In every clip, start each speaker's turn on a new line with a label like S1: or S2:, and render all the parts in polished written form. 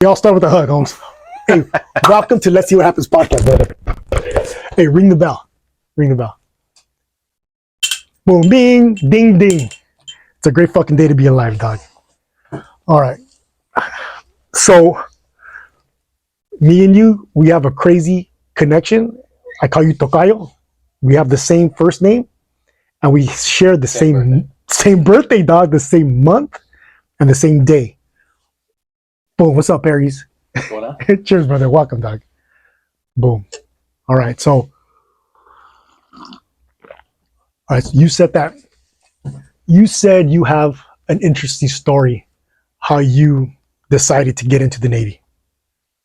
S1: We all start with a hug, Holmes. Hey, welcome to Let's See What Happens podcast, brother. Hey, ring the bell. Ring the bell. Boom, ding, ding, ding. It's a great fucking day to be alive, dog. All right. So, me and you, we have a crazy connection. I call you Tocayo. We have the same first name, and we share the same birthday, dog, the same month, and the same day. Boom. What's up, Aries?
S2: What's going on?
S1: Cheers, brother. Welcome, dog. Boom. All right. So, you said that. You said you have an interesting story how you decided to get into the Navy.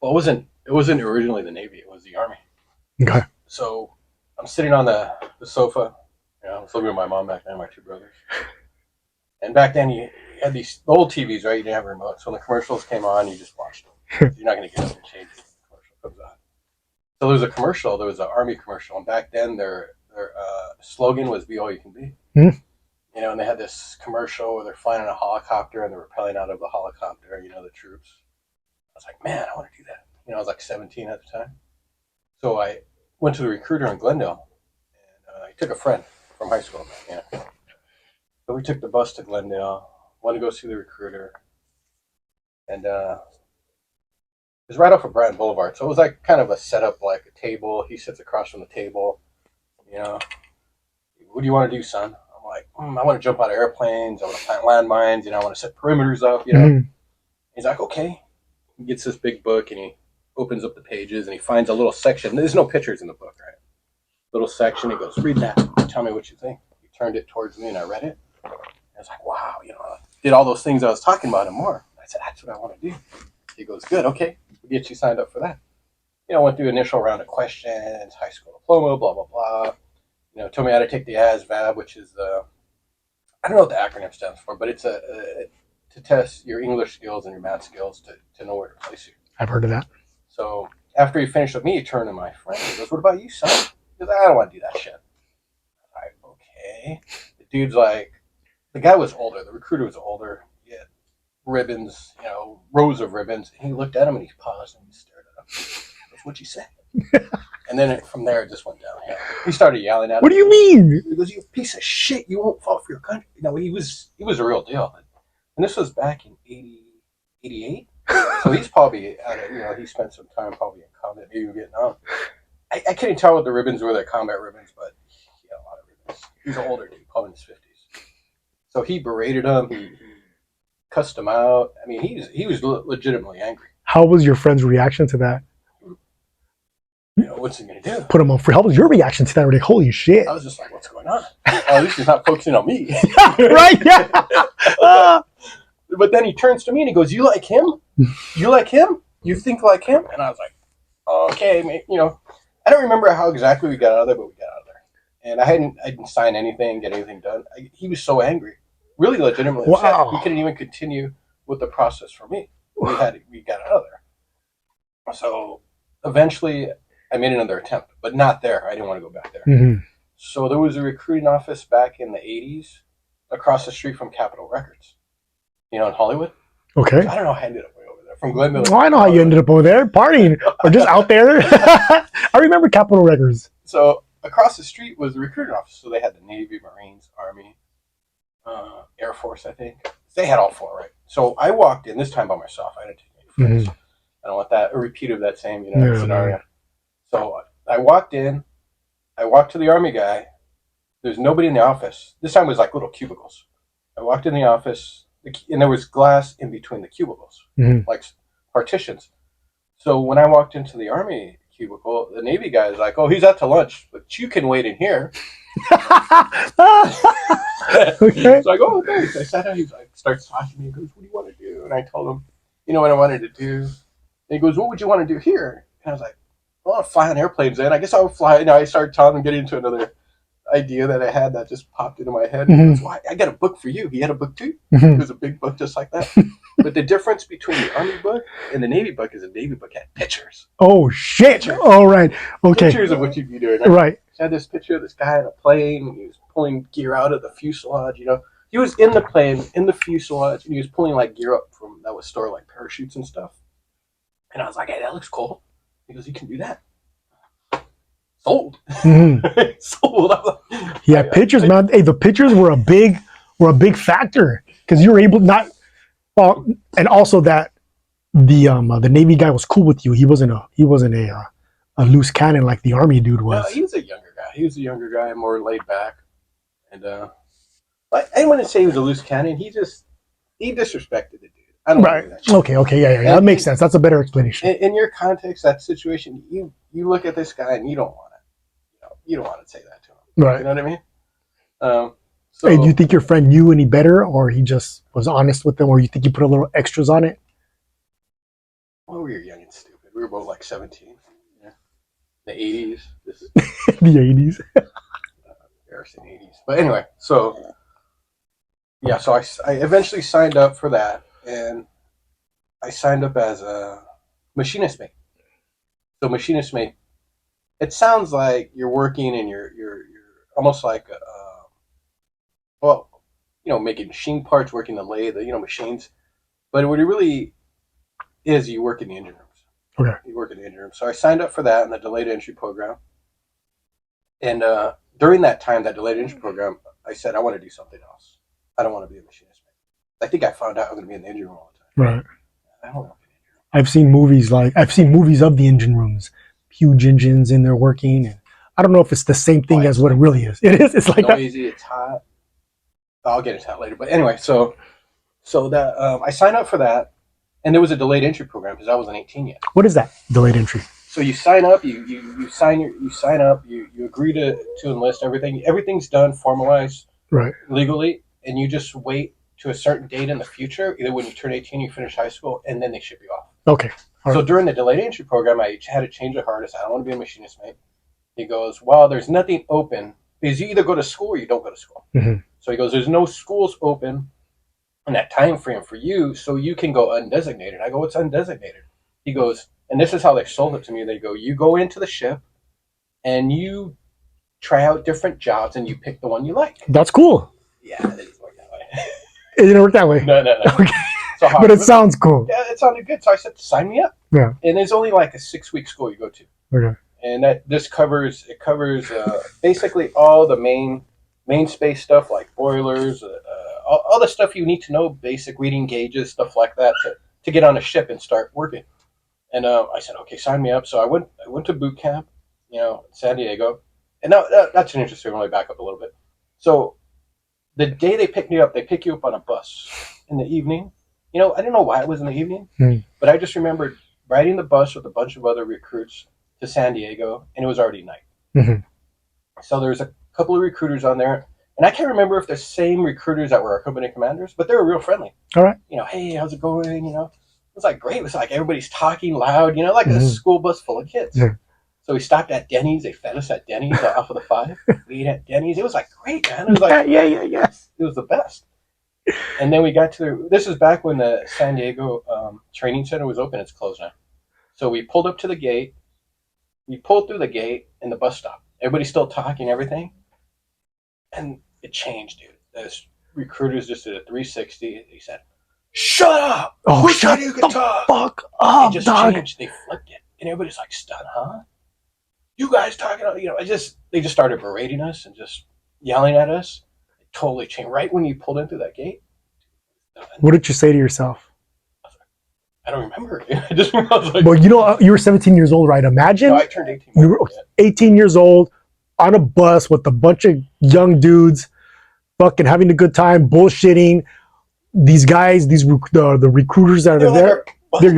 S2: Well, it wasn't originally the Navy. It was the Army.
S1: Okay.
S2: So I'm sitting on the sofa. I was living with my mom back then, my two brothers. And back then you had these old TVs, right? You didn't have a remote. So when the commercials came on, you just watched them. You're not going to get up and change it. The commercial comes on. So there was a commercial. There was an Army commercial. And back then their slogan was "Be all you can be."
S1: Mm-hmm.
S2: And they had this commercial where they're flying in a helicopter and they're rappelling out of the helicopter, the troops. I was like, man, I want to do that. I was like 17 at the time. So I went to the recruiter in Glendale, and I took a friend from high school. So we took the bus to Glendale, wanted to go see the recruiter. And it was right off of Bryan Boulevard. So it was like kind of a setup, like a table. He sits across from the table. What do you want to do, son? I'm like, I want to jump out of airplanes. I want to plant landmines. I want to set perimeters up.
S1: Mm-hmm.
S2: He's like, okay. He gets this big book and he opens up the pages and he finds a little section. There's no pictures in the book, right? Little section. He goes, read that. Tell me what you think. He turned it towards me and I read it. And I was like, wow, I did all those things I was talking about and more. I said, that's what I want to do. He goes, good, okay. We'll get you signed up for that. Went through initial round of questions, high school diploma, blah, blah, blah. Told me how to take the ASVAB, which is I don't know what the acronym stands for, but it's to test your English skills and your math skills to know where to place you.
S1: I've heard of that.
S2: So after he finished with me, he turned to my friend. He goes, what about you, son? He goes, I don't want to do that shit. I'm like, okay. The dude's like, the guy was older. The recruiter was older. He had ribbons, rows of ribbons. And he looked at him and he paused and he stared at him. He goes, what'd you say? And then from there, it just went down. He started yelling at him.
S1: What do you mean?
S2: He goes, you piece of shit. You won't fall for your country. He was a real deal. And this was back in 88. So he's probably he spent some time probably in combat, maybe Vietnam. I couldn't tell what the ribbons were, the combat ribbons, but he had a lot of ribbons. He's an older dude, probably in his 50s. So he berated him. He cussed him out. He was legitimately angry.
S1: How was your friend's reaction to that?
S2: What's he going to do?
S1: Put him on free. How was your reaction to that? Like, holy shit.
S2: I was just like, what's going on? At least he's not focusing on me.
S1: Right? Yeah.
S2: But then he turns to me and he goes, you like him? You like him? You think like him? And I was like, okay. I don't remember how exactly we got out of there, but we got out of there. And I didn't sign anything, get anything done. He was so angry. Really legitimately upset.
S1: Wow.
S2: He couldn't even continue with the process for me. We got out of there. So eventually I made another attempt, but not there. I didn't want to go back there.
S1: Mm-hmm.
S2: So there was a recruiting office back in the 80s across the street from Capitol Records, in Hollywood.
S1: Okay.
S2: So I don't know how I ended up way over there. From Glendale.
S1: Well, I know how you ended up over there, partying or just out there. I remember Capitol Records.
S2: So across the street was the recruiting office. So they had the Navy, Marines, Army, Air Force, I think. They had all four, right? So I walked in, this time by myself. I didn't take any friends.
S1: Mm-hmm.
S2: I don't want a repeat of that same scenario. So I walked in. I walked to the Army guy. There's nobody in the office. This time it was like little cubicles. I walked in the office, and there was glass in between the cubicles, like partitions. So when I walked into the Army cubicle, the Navy guy is like, oh, he's out to lunch, but you can wait in here.
S1: Okay.
S2: So I go, okay. So I sat down. He starts talking to me. He goes, what do you want to do? And I told him, what I wanted to do. And he goes, what would you want to do here? And I was like, I want to fly on airplanes, man. I guess I'll fly. Now I started telling him, getting into another idea that I had that just popped into my head.
S1: Mm-hmm.
S2: Goes, well, I got a book for you. He had a book too.
S1: Mm-hmm.
S2: It was a big book just like that. But the difference between the Army book and the Navy book is the Navy book had pictures.
S1: Oh, shit. Pictures. All right. Okay.
S2: Pictures of what you'd be doing.
S1: Right.
S2: I had this picture of this guy in a plane, and he was pulling gear out of the fuselage, He was in the plane, in the fuselage, and he was pulling, gear up that was stored, parachutes and stuff. And I was like, hey, that looks cool. He goes, you can do that. Sold. Sold.
S1: Yeah, pictures, man. Hey, the pictures were a big factor because you were able not. Well, and also that the Navy guy was cool with you. He wasn't a loose cannon like the Army dude was.
S2: No, he was a younger guy. He was a younger guy, more laid back, and I wouldn't say he was a loose cannon. He disrespected the dude. I don't
S1: Right. Okay. Yeah. That makes sense. That's a better explanation.
S2: In your context, that situation, you look at this guy and you don't want to, you don't want to say that to him.
S1: Right.
S2: You know what I mean? So,
S1: hey, do you think your friend knew any better, or he just was honest with them, or you think you put a little extras on it?
S2: Well, we were young and stupid. We were both like 17. Yeah. The 80s.
S1: The 80s.
S2: Embarrassing 80s. But anyway, so yeah, so I eventually signed up for that, and I signed up as a machinist mate. So machinist mate, it sounds like you're working and you're almost like making machine parts, working the lathe, machines. But what it really is, you work in the engine rooms.
S1: Okay.
S2: You work in the engine room. So I signed up for that in the delayed entry program. And during that time, that delayed entry program, I said, I want to do something else. I don't want to be a machinist mate. I think I found out I was going to be in the engine room all the time.
S1: Right.
S2: I don't want to be in the engine room.
S1: I've seen movies of the engine rooms, huge engines in there working. And I don't know if it's the same thing as what it really is. It is. It's like
S2: noisy. It's hot. I'll get into that later. But anyway, so that I signed up for that, and there was a delayed entry program because I wasn't 18 yet.
S1: What is that? Delayed entry.
S2: So you sign up, you sign up, you agree to enlist everything. Everything's done, formalized,
S1: right,
S2: legally, and you just wait to a certain date in the future, either when you turn 18, you finish high school, and then they ship you off.
S1: Okay.
S2: So during the delayed entry program, I had to change of heart. I said, I don't want to be a machinist mate. He goes, well, there's nothing open because you either go to school or you don't go to school.
S1: Mm-hmm.
S2: So he goes, there's no schools open in that time frame for you, so you can go undesignated. I go, what's undesignated? He goes, and this is how they sold it to me. They go, you go into the ship and you try out different jobs and you pick the one you like.
S1: That's cool.
S2: Yeah, it didn't work that way.
S1: It didn't work that way.
S2: No.
S1: Okay.
S2: So
S1: but it sounds cool.
S2: Yeah, it sounded good. So I said, sign me up.
S1: Yeah.
S2: And it's only like a 6-week school you go to.
S1: Okay.
S2: And this covers basically all the main space stuff like boilers, all the stuff you need to know, basic reading gauges, stuff like that to get on a ship and start working. And I said, okay, sign me up. So I went to boot camp, in San Diego. And now that's an interesting one. Let me back up a little bit. So the day they picked me up, they pick you up on a bus in the evening. I don't know why it was in the evening, but I just remembered riding the bus with a bunch of other recruits to San Diego, and it was already night.
S1: Mm-hmm. So
S2: there's a couple of recruiters on there, and I can't remember if they're same recruiters that were our company commanders, but they were real friendly.
S1: All right.
S2: Hey, how's it going? It was like great. It was like everybody's talking loud, like a school bus full of kids.
S1: Yeah.
S2: So we stopped at Denny's. They fed us at Denny's off of the 5. We ate at Denny's. It was like great, man. It was like
S1: yeah.
S2: It was the best. And then we got to this is back when the San Diego training center was open. It's closed now. So we pulled up to the gate. We pulled through the gate and the bus stop. Everybody's still talking, everything. And it changed, dude. Those recruiters just did a 360. They said, shut up!
S1: Oh,
S2: who
S1: shut
S2: said you
S1: the
S2: could talk?
S1: fuck up,
S2: It just
S1: dog.
S2: changed. They flipped it. And everybody's like, stunned, huh? You guys talking, they just started berating us and just yelling at us. It totally changed. Right when you pulled in through that gate.
S1: What did you say to yourself?
S2: I don't remember. I just remember. I was like,
S1: well, you were 17 years old, right? Imagine
S2: no, I turned 18.
S1: you were 18 years old on a bus with a bunch of young dudes, fucking having a good time, bullshitting. These guys, the recruiters that are there, they're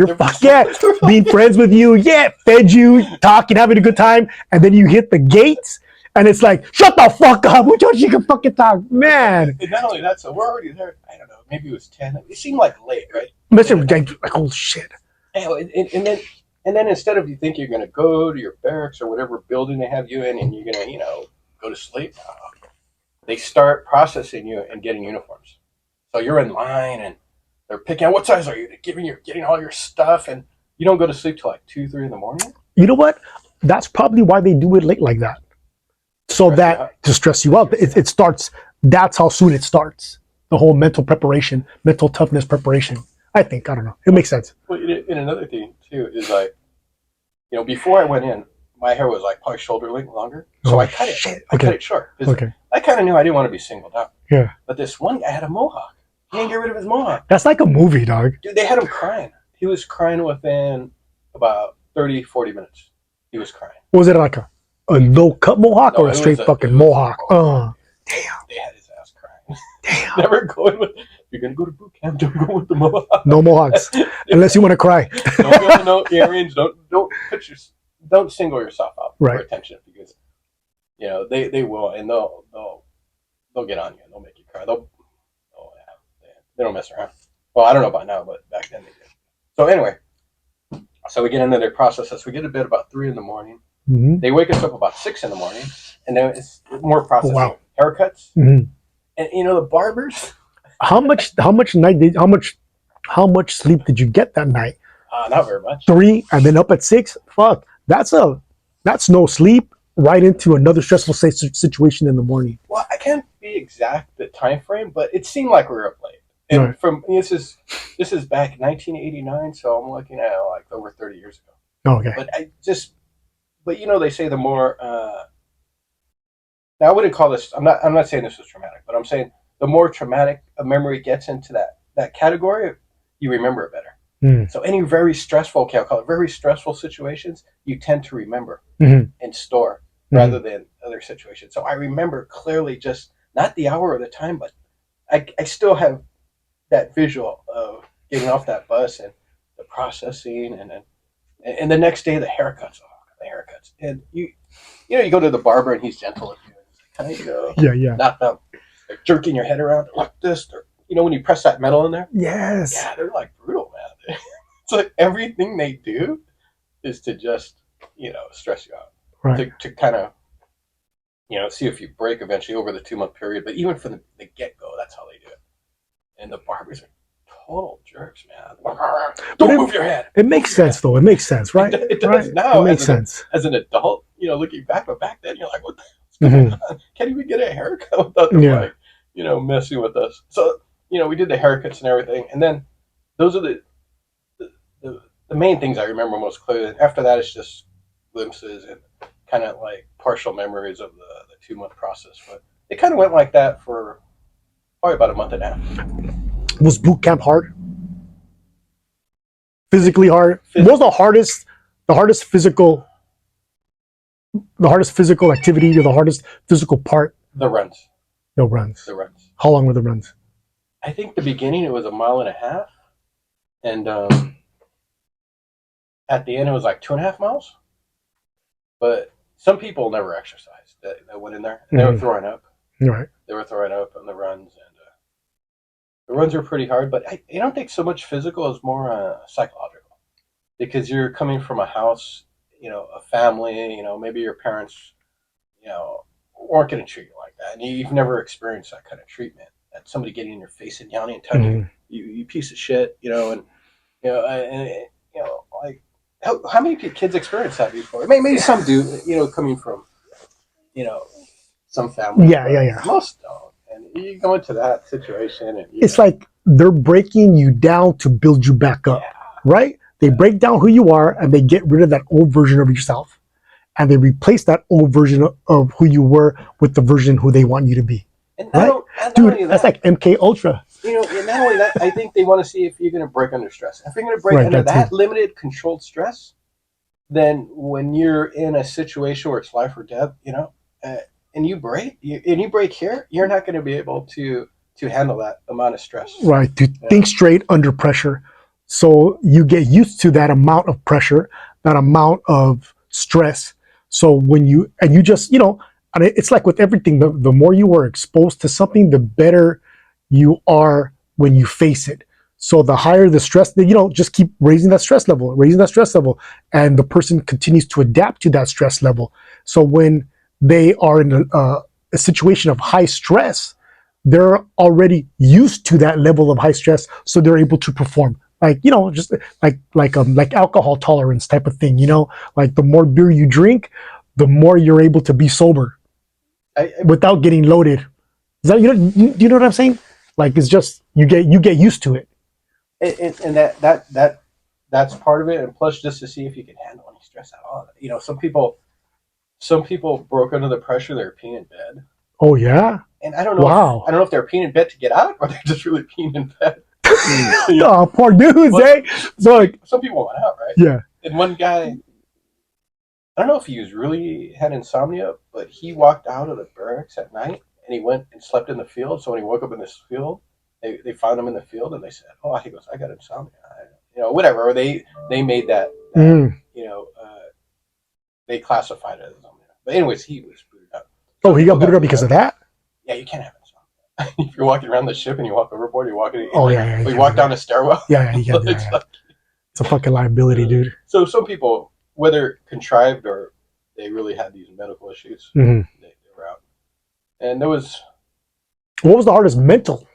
S1: being friends with you, fed you, talking, having a good time, and then you hit the gates, and it's like, shut the fuck up! Who told you can fucking talk, man?
S2: And not only that, so we're already there. I don't know, maybe it was 10. It seemed like late, right?
S1: Like, oh shit.
S2: And then instead of you think you're gonna go to your barracks or whatever building they have you in, and you're gonna go to sleep, they start processing you and getting uniforms. So you're in line and they're picking out what size are you? They're getting all your stuff, and you don't go to sleep till like 2-3 in the morning.
S1: You know what? That's probably why they do it late like that. So to stress you out. It starts. That's how soon it starts. The whole mental preparation, mental toughness preparation. I think. I don't know. It makes sense.
S2: Well, and another thing too is like, before I went in, my hair was like probably shoulder length longer, so I cut it.
S1: Shit.
S2: I cut it short.
S1: Okay.
S2: I kind of knew I didn't want to be singled out.
S1: Yeah.
S2: But this one guy had a mohawk. He didn't get rid of his mohawk.
S1: That's like a movie, dog.
S2: Dude, they had him crying. He was crying within about 30, 40 minutes. He was crying.
S1: Was it like a low cut mohawk
S2: No,
S1: or a straight fucking mohawk? Damn.
S2: They had his ass crying.
S1: Damn.
S2: Never going with. If you're gonna go to boot camp, don't go with the mohawk.
S1: No mohawks, unless you want to cry.
S2: Don't go. No earrings. Don't single yourself out for attention because they will and they'll get on you and they'll make you cry. They don't mess around. Well, I don't know about now, but back then they did. So anyway, so we get into their process. We get to bed about 3 in the morning.
S1: Mm-hmm.
S2: They wake us up about 6 in the morning, and then it's more processing.
S1: Oh, wow.
S2: Haircuts,
S1: Mm-hmm.
S2: and the barbers.
S1: How much sleep did you get that night?
S2: Not very much.
S1: 3 and then up at 6. Fuck, that's no sleep. Right into another stressful situation in the morning.
S2: Well, I can't be exact the time frame, but it seemed like we were up late. And this is back in 1989, so I'm looking at like over 30 years ago.
S1: Okay.
S2: But they say the more. Now I wouldn't call this. I'm not saying this was traumatic, but I'm saying the more traumatic a memory gets into that category, you remember it better.
S1: Mm.
S2: So any very stressful, I'll call it very stressful situations, you tend to remember and store rather than other situations. So I remember clearly just not the hour or the time, but I still have that visual of getting off that bus and the processing and the next day the haircuts. And you go to the barber and he's gentle with you. Kind of not them. They're jerking your head around like this. Or when you press that metal in there.
S1: Yes.
S2: Yeah, they're like brutal, man. It's like everything they do is to just stress you out.
S1: Right.
S2: To kind of see if you break eventually over the 2-month period. But even from the get-go, that's how they do it. And the barbers are total jerks, man. Don't move your head.
S1: It makes sense, though. It makes sense, right?
S2: It does now.
S1: It makes sense.
S2: As an adult, looking back, but back then, you're like, what the hell's going on? Can't even get a haircut without them, messing with us. So, we did the haircuts and everything. And then those are the main things I remember most clearly. And after that, it's just glimpses and kind of like partial memories of the 2-month process. But it kind of went like that for probably about a month and a half.
S1: Was boot camp hard? Physically hard? What was the hardest physical activity or the hardest physical part?
S2: The runs.
S1: The runs. How long were the runs?
S2: I think the beginning it was 1.5 miles, and at the end it was like 2.5 miles. But some people never exercised that went in there. And they were throwing up.
S1: Right.
S2: They were throwing up on the runs, and the runs were pretty hard. But I don't think so much physical as more psychological, because you're coming from a house, a family, maybe your parents, weren't going to treat you like that, and you've never experienced that kind of treatment. That somebody getting in your face and yelling and touching you piece of shit, like how many kids experience that before? Maybe some do, coming from, some families.
S1: Yeah.
S2: Most don't, and you go into that situation, and
S1: it's like they're breaking you down to build you back up, right? They break down who you are and they get rid of that old version of yourself, and they replace that old version of who you were with the version who they want you to be.
S2: And
S1: Dude, that's like MK Ultra.
S2: And not only that, I think they want to see if you're going to break under stress. If you're going to break under that limited, controlled stress, then when you're in a situation where it's life or death, and you break here, you're not going to be able to handle that amount of stress.
S1: Right. To think straight under pressure. So you get used to that amount of pressure, that amount of stress. So when you just, and it's like with everything, the more you are exposed to something, the better you are when you face it. So the higher the stress, just keep raising that stress level, and the person continues to adapt to that stress level. So when they are in a situation of high stress, they're already used to that level of high stress, so they're able to perform. Like, just like alcohol tolerance type of thing. Like the more beer you drink, the more you're able to be sober without getting loaded. Is that do you know what I'm saying? Like, it's just you get used to it.
S2: And that that's part of it, and plus just to see if you can handle any stress at all. You know, some people broke under the pressure. They were peeing in bed,
S1: Oh yeah.
S2: and I don't know.
S1: Wow.
S2: I don't know if they're peeing in bed to get out, or they're just really peeing in bed. You know?
S1: Oh, poor dudes,
S2: But
S1: eh? Look.
S2: some people want out, right?
S1: Yeah.
S2: And one guy, I don't know if he was really had insomnia, but he walked out of the barracks at night and he went and slept in the field. So when he woke up in this field, they found him in the field and they said, "Oh," he goes, "I got insomnia," you know, whatever. Or they made that you know, they classified it as insomnia. But anyways, he was booted up.
S1: Oh, he got booted up because of that?
S2: Yeah, you can't have insomnia. If you're walking around the ship and you walk overboard, you're walking.
S1: Oh
S2: like,
S1: yeah,
S2: or you walk down a stairwell.
S1: Yeah, you can't do that.
S2: Like,
S1: it's a fucking liability, dude.
S2: So some people, whether contrived or they really had these medical issues, they were out. And there was.
S1: What was the hardest mental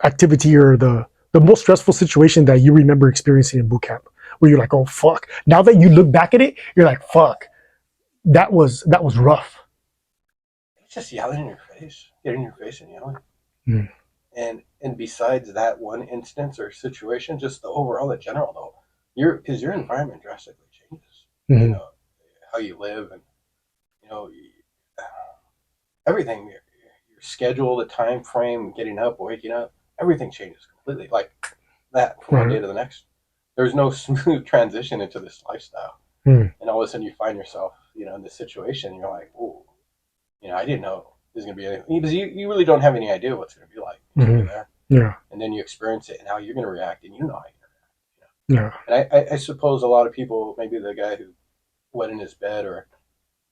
S1: activity or the most stressful situation that you remember experiencing in boot camp? Where you're like, oh fuck. Now that you look back at it, you're like, fuck. That was rough.
S2: It's just yelling in your face, getting in your face and yelling.
S1: Mm.
S2: And besides that one instance or situation, just the overall, in general though, because your environment drastically changes.
S1: Mm-hmm.
S2: You know, how you live and you know everything, your schedule, the time frame, getting up, waking up, everything changes completely like that from one day to the next. There's no smooth transition into this lifestyle, and all of a sudden you find yourself, you know, in this situation. And you're like, oh, you know, I didn't know there's going to be anything because you really don't have any idea what's going to be like until you're there.
S1: Yeah.
S2: And then you experience it, and how you're going to react, and you know how you're going to react. You know?
S1: Yeah.
S2: And I suppose a lot of people, maybe the guy who went in his bed, or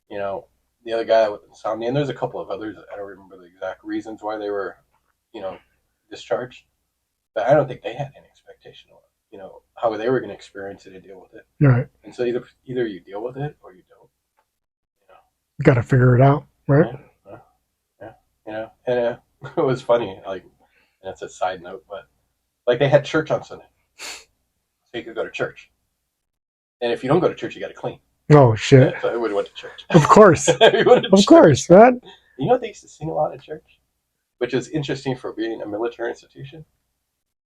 S2: you know, the other guy with insomnia, and there's a couple of others. I don't remember the exact reasons why they were, you know, discharged, but I don't think they had any expectation of, you know, how they were going to experience it and deal with it.
S1: Right.
S2: And so either you deal with it or you don't. You know,
S1: you got to figure it out, right?
S2: Yeah. You know, and it was funny. Like, and it's a side note, but like they had church on Sunday, so you could go to church. And if you don't go to church, you got to clean.
S1: Oh shit!
S2: Yeah, so everybody went to church.
S1: Of course, of course, man.
S2: You know what they used to sing a lot at church, which is interesting for being a military institution.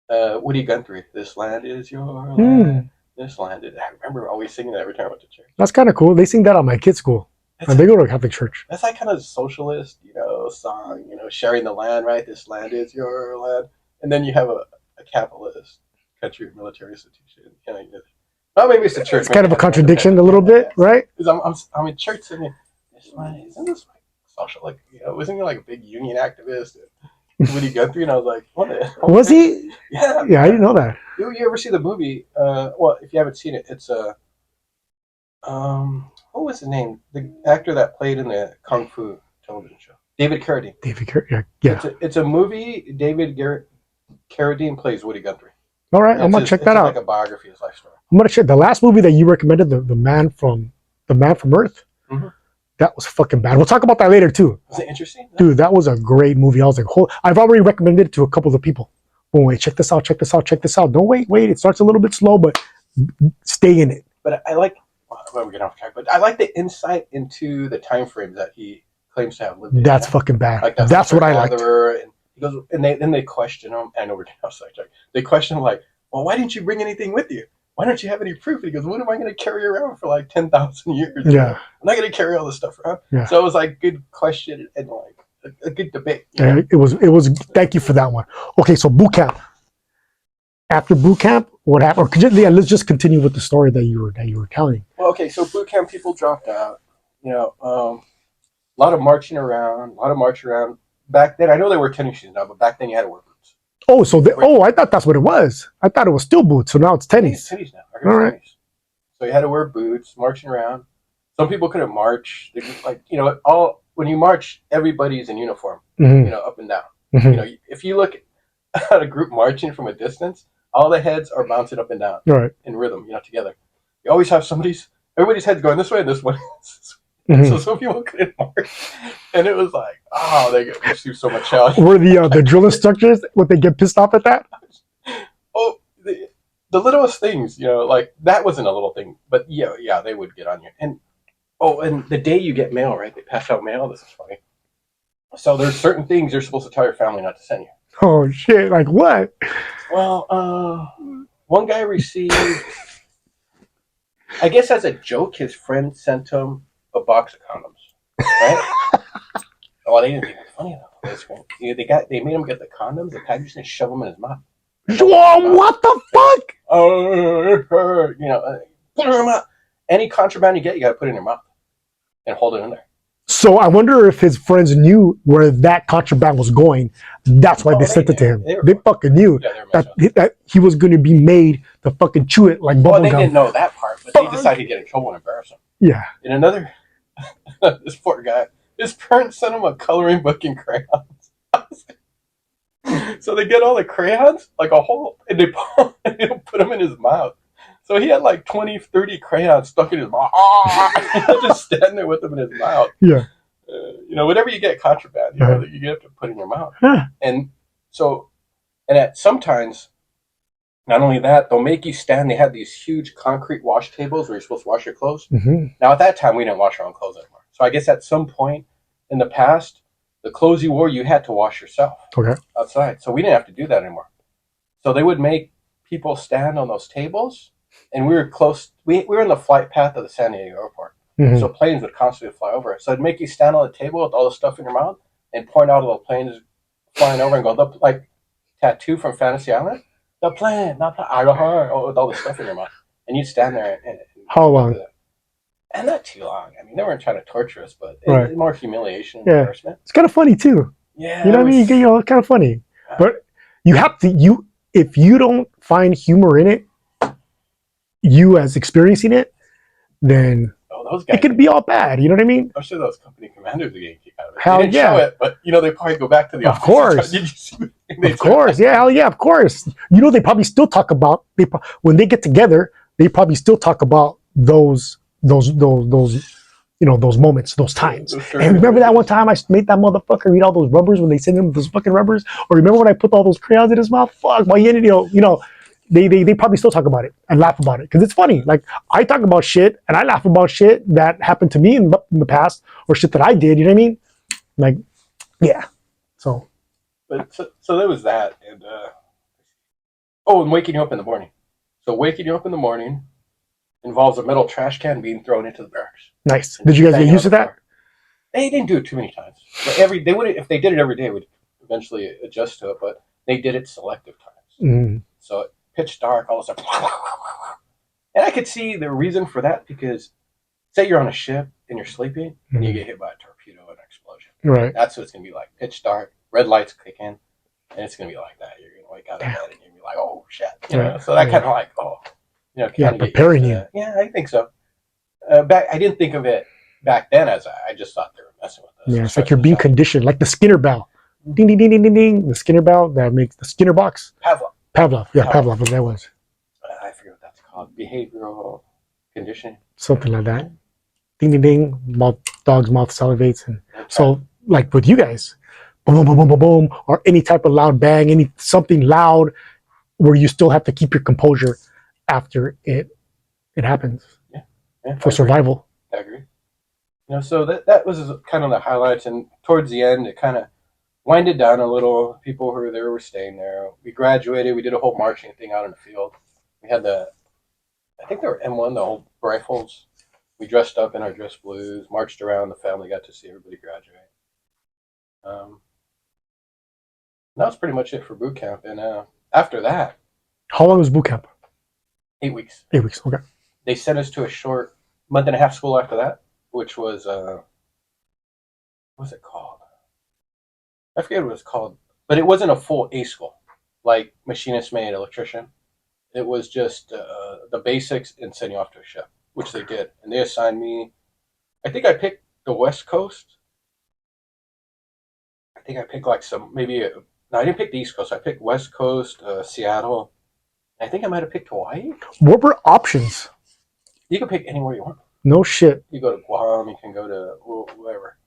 S2: Woody Guthrie, "This land is your land. This land is." I remember always singing that every time I went to church.
S1: That's kind of cool. They sing that at my kids' school, and they go to a Catholic church.
S2: That's like kind of socialist, you know, song. You know, sharing the land, right? This land is your land, and then you have a capitalist country military institution. You know, well, maybe it's a church.
S1: It's kind of a contradiction, a little bit, right?
S2: Because I'm in church singing. Isn't this like social? Like, you know, wasn't he like a big union activist? Woody Guthrie, and I was like, what?
S1: Was he?
S2: Yeah.
S1: Yeah, I didn't know that.
S2: You ever see the movie? Well, if you haven't seen it, it's what was his name? The actor that played in the Kung Fu television show, David Carradine.
S1: David Carradine, yeah.
S2: It's a movie. David Carradine plays Woody Guthrie.
S1: All right, I'm gonna check that out.
S2: It's like a biography, his life story.
S1: I'm gonna check the last movie that you recommended, the Man from Earth. Mm-hmm. That was fucking bad. We'll talk about that later too.
S2: Was it interesting?
S1: Dude, that was a great movie. I was like, I've already recommended it to a couple of people. Oh wait, check this out, check this out, check this out. Don't wait. It starts a little bit slow, but stay in it.
S2: But I like. Well, we're getting off track, but I like the insight into the time frames that he claims to have lived in.
S1: That's fucking bad.
S2: Like
S1: that's what I liked.
S2: And he goes, and they question him. I know we're getting off sidetrack. They question him like, well, why didn't you bring anything with you? Why don't you have any proof? And he goes, what am I going to carry around for like 10,000 years?
S1: Yeah.
S2: I'm not going to carry all this stuff around.
S1: Yeah.
S2: So it was like good question and like a good debate.
S1: Yeah, it was. Thank you for that one. Okay, so boot camp. After boot camp, what happened? Or let's just continue with the story that you were telling.
S2: Well, okay, so boot camp people dropped out. You know, a lot of marching around. Back then, I know they were tennis shoes now, but back then you had to wear boots.
S1: Oh, I thought that's what it was. I thought it was still boots, so now it's tennis.
S2: It's tennis now. All right. Tennis. So you had to wear boots, marching around. Some people couldn't march. They just like, you know, when you march, everybody's in uniform, you know, up and down. You know, if you look at a group marching from a distance, all the heads are bouncing up and down in rhythm, you know, together. You always have everybody's heads going this way and this way. So some people couldn't march, and it was like, oh, they receive so much challenge. Were
S1: the drill instructors, would they get pissed off at that?
S2: Oh, the littlest things, you know, like that wasn't a little thing, but yeah, they would get on you. And the day you get mail, right? They pass out mail. This is funny. So there's certain things you're supposed to tell your family not to send you.
S1: Oh shit! Like what?
S2: Well, One guy received, I guess as a joke, his friend sent him a box of condoms. Right? Well, they didn't think it was funny though. They made him get the condoms, the package, and shove them in his mouth.
S1: Whoa, what the fuck?
S2: Put it in your mouth. Any contraband you get, you got to put it in your mouth and hold it in there.
S1: So I wonder if his friends knew where that contraband was going. That's why they sent it to him. They fucking knew that he was going to be made to fucking chew it like bubblegum.
S2: Well, they didn't know that part, but they decided to get in trouble and embarrass him.
S1: Yeah.
S2: And another, this poor guy, his parents sent him a coloring book and crayons. So they get all the crayons, like a whole, and they put them in his mouth. So he had like 20, 30 crayons stuck in his mouth. Just stand there with them in his mouth.
S1: Yeah.
S2: Whatever you get contraband, you have to put in your mouth.
S1: Huh.
S2: And sometimes, not only that, they'll make you stand. They had these huge concrete wash tables where you're supposed to wash your clothes.
S1: Mm-hmm.
S2: Now, at that time, we didn't wash our own clothes anymore. So I guess at some point in the past, the clothes you wore, you had to wash yourself outside. So we didn't have to do that anymore. So they would make people stand on those tables. And we were close. We were in the flight path of the San Diego airport. Mm-hmm. So planes would constantly fly over it. So it'd make you stand on the table with all the stuff in your mouth and point out all the planes flying over and go, like Tattoo from Fantasy Island. The plane, not the Idaho, with all the stuff in your mouth. And you'd stand there. And
S1: how long?
S2: And not too long. I mean, they weren't trying to torture us, but it was more humiliation and embarrassment.
S1: It's kind of funny, too.
S2: Yeah.
S1: You know what I mean? It's kind of funny. But you have to, if you don't find humor in it, you as experiencing it, then
S2: those guys,
S1: it could be all bad. You know what I mean?
S2: I'm sure those company commanders are getting kicked out of it.
S1: Hell
S2: they didn't show it, but they probably go back to the office.
S1: Of course.
S2: Did you see
S1: of course. Yeah, hell yeah, of course. They probably still talk about when they get together, they probably still talk about those moments, those times. And remember that one time I made that motherfucker eat all those rubbers when they sent him those fucking rubbers? Or remember when I put all those crayons in his mouth? Fuck, why they probably still talk about it and laugh about it because it's funny. Like I talk about shit and I laugh about shit that happened to me in the past or shit that I did. You know what I mean? Like, yeah. So
S2: there was that, and and waking you up in the morning. So waking you up in the morning involves a metal trash can being thrown into the barracks.
S1: Nice. Did you guys get used to that?
S2: They didn't do it too many times. But if they did it every day, we'd eventually adjust to it. But they did it selective times.
S1: Mm-hmm. So
S2: pitch dark, all of a sudden. And I could see the reason for that because say you're on a ship and you're sleeping and you get hit by a torpedo and an explosion.
S1: Right.
S2: That's what it's going to be like. Pitch dark, red lights kick in, and it's going to be like that. You're going to wake out of bed and you're going to be like, oh, shit. So that kind of like,
S1: preparing you.
S2: Yeah, I think so. I didn't think of it back then as I just thought they were messing with us.
S1: Yeah, it's like you're being conditioned, like the Skinner bell. Ding, ding, ding, ding, ding, ding. The Skinner bell that makes the Skinner box. Pavlov. Yeah, Pavlov. That was.
S2: I forget what that's called. Behavioral conditioning.
S1: Something like that. Ding, ding, ding. Dog's mouth salivates. And so, like with you guys, boom, boom, boom, boom, boom, boom, or any type of loud bang, something loud where you still have to keep your composure after it happens. Yeah, for survival.
S2: I agree. So that was kind of the highlights, and towards the end, it kind of winded down a little. People who were there were staying there. We graduated. We did a whole marching thing out in the field. We had I think they were M1, the old rifles. We dressed up in our dress blues, marched around. The family got to see everybody graduate. That was pretty much it for boot camp. And after that,
S1: how long was boot camp?
S2: 8 weeks.
S1: 8 weeks. Okay.
S2: They sent us to a short month-and-a-half school after that, which was what's it called? I forget what it was called, but it wasn't a full A school like Machinist Mate, Electrician. It was just the basics and send you off to a ship, which they did, and they assigned me. I think I picked the West Coast. I think I picked like no, I didn't pick the East Coast. I picked West Coast, Seattle. I think I might have picked Hawaii.
S1: What were options?
S2: You can pick anywhere you want.
S1: No shit.
S2: You go to Guam, you can go to wherever.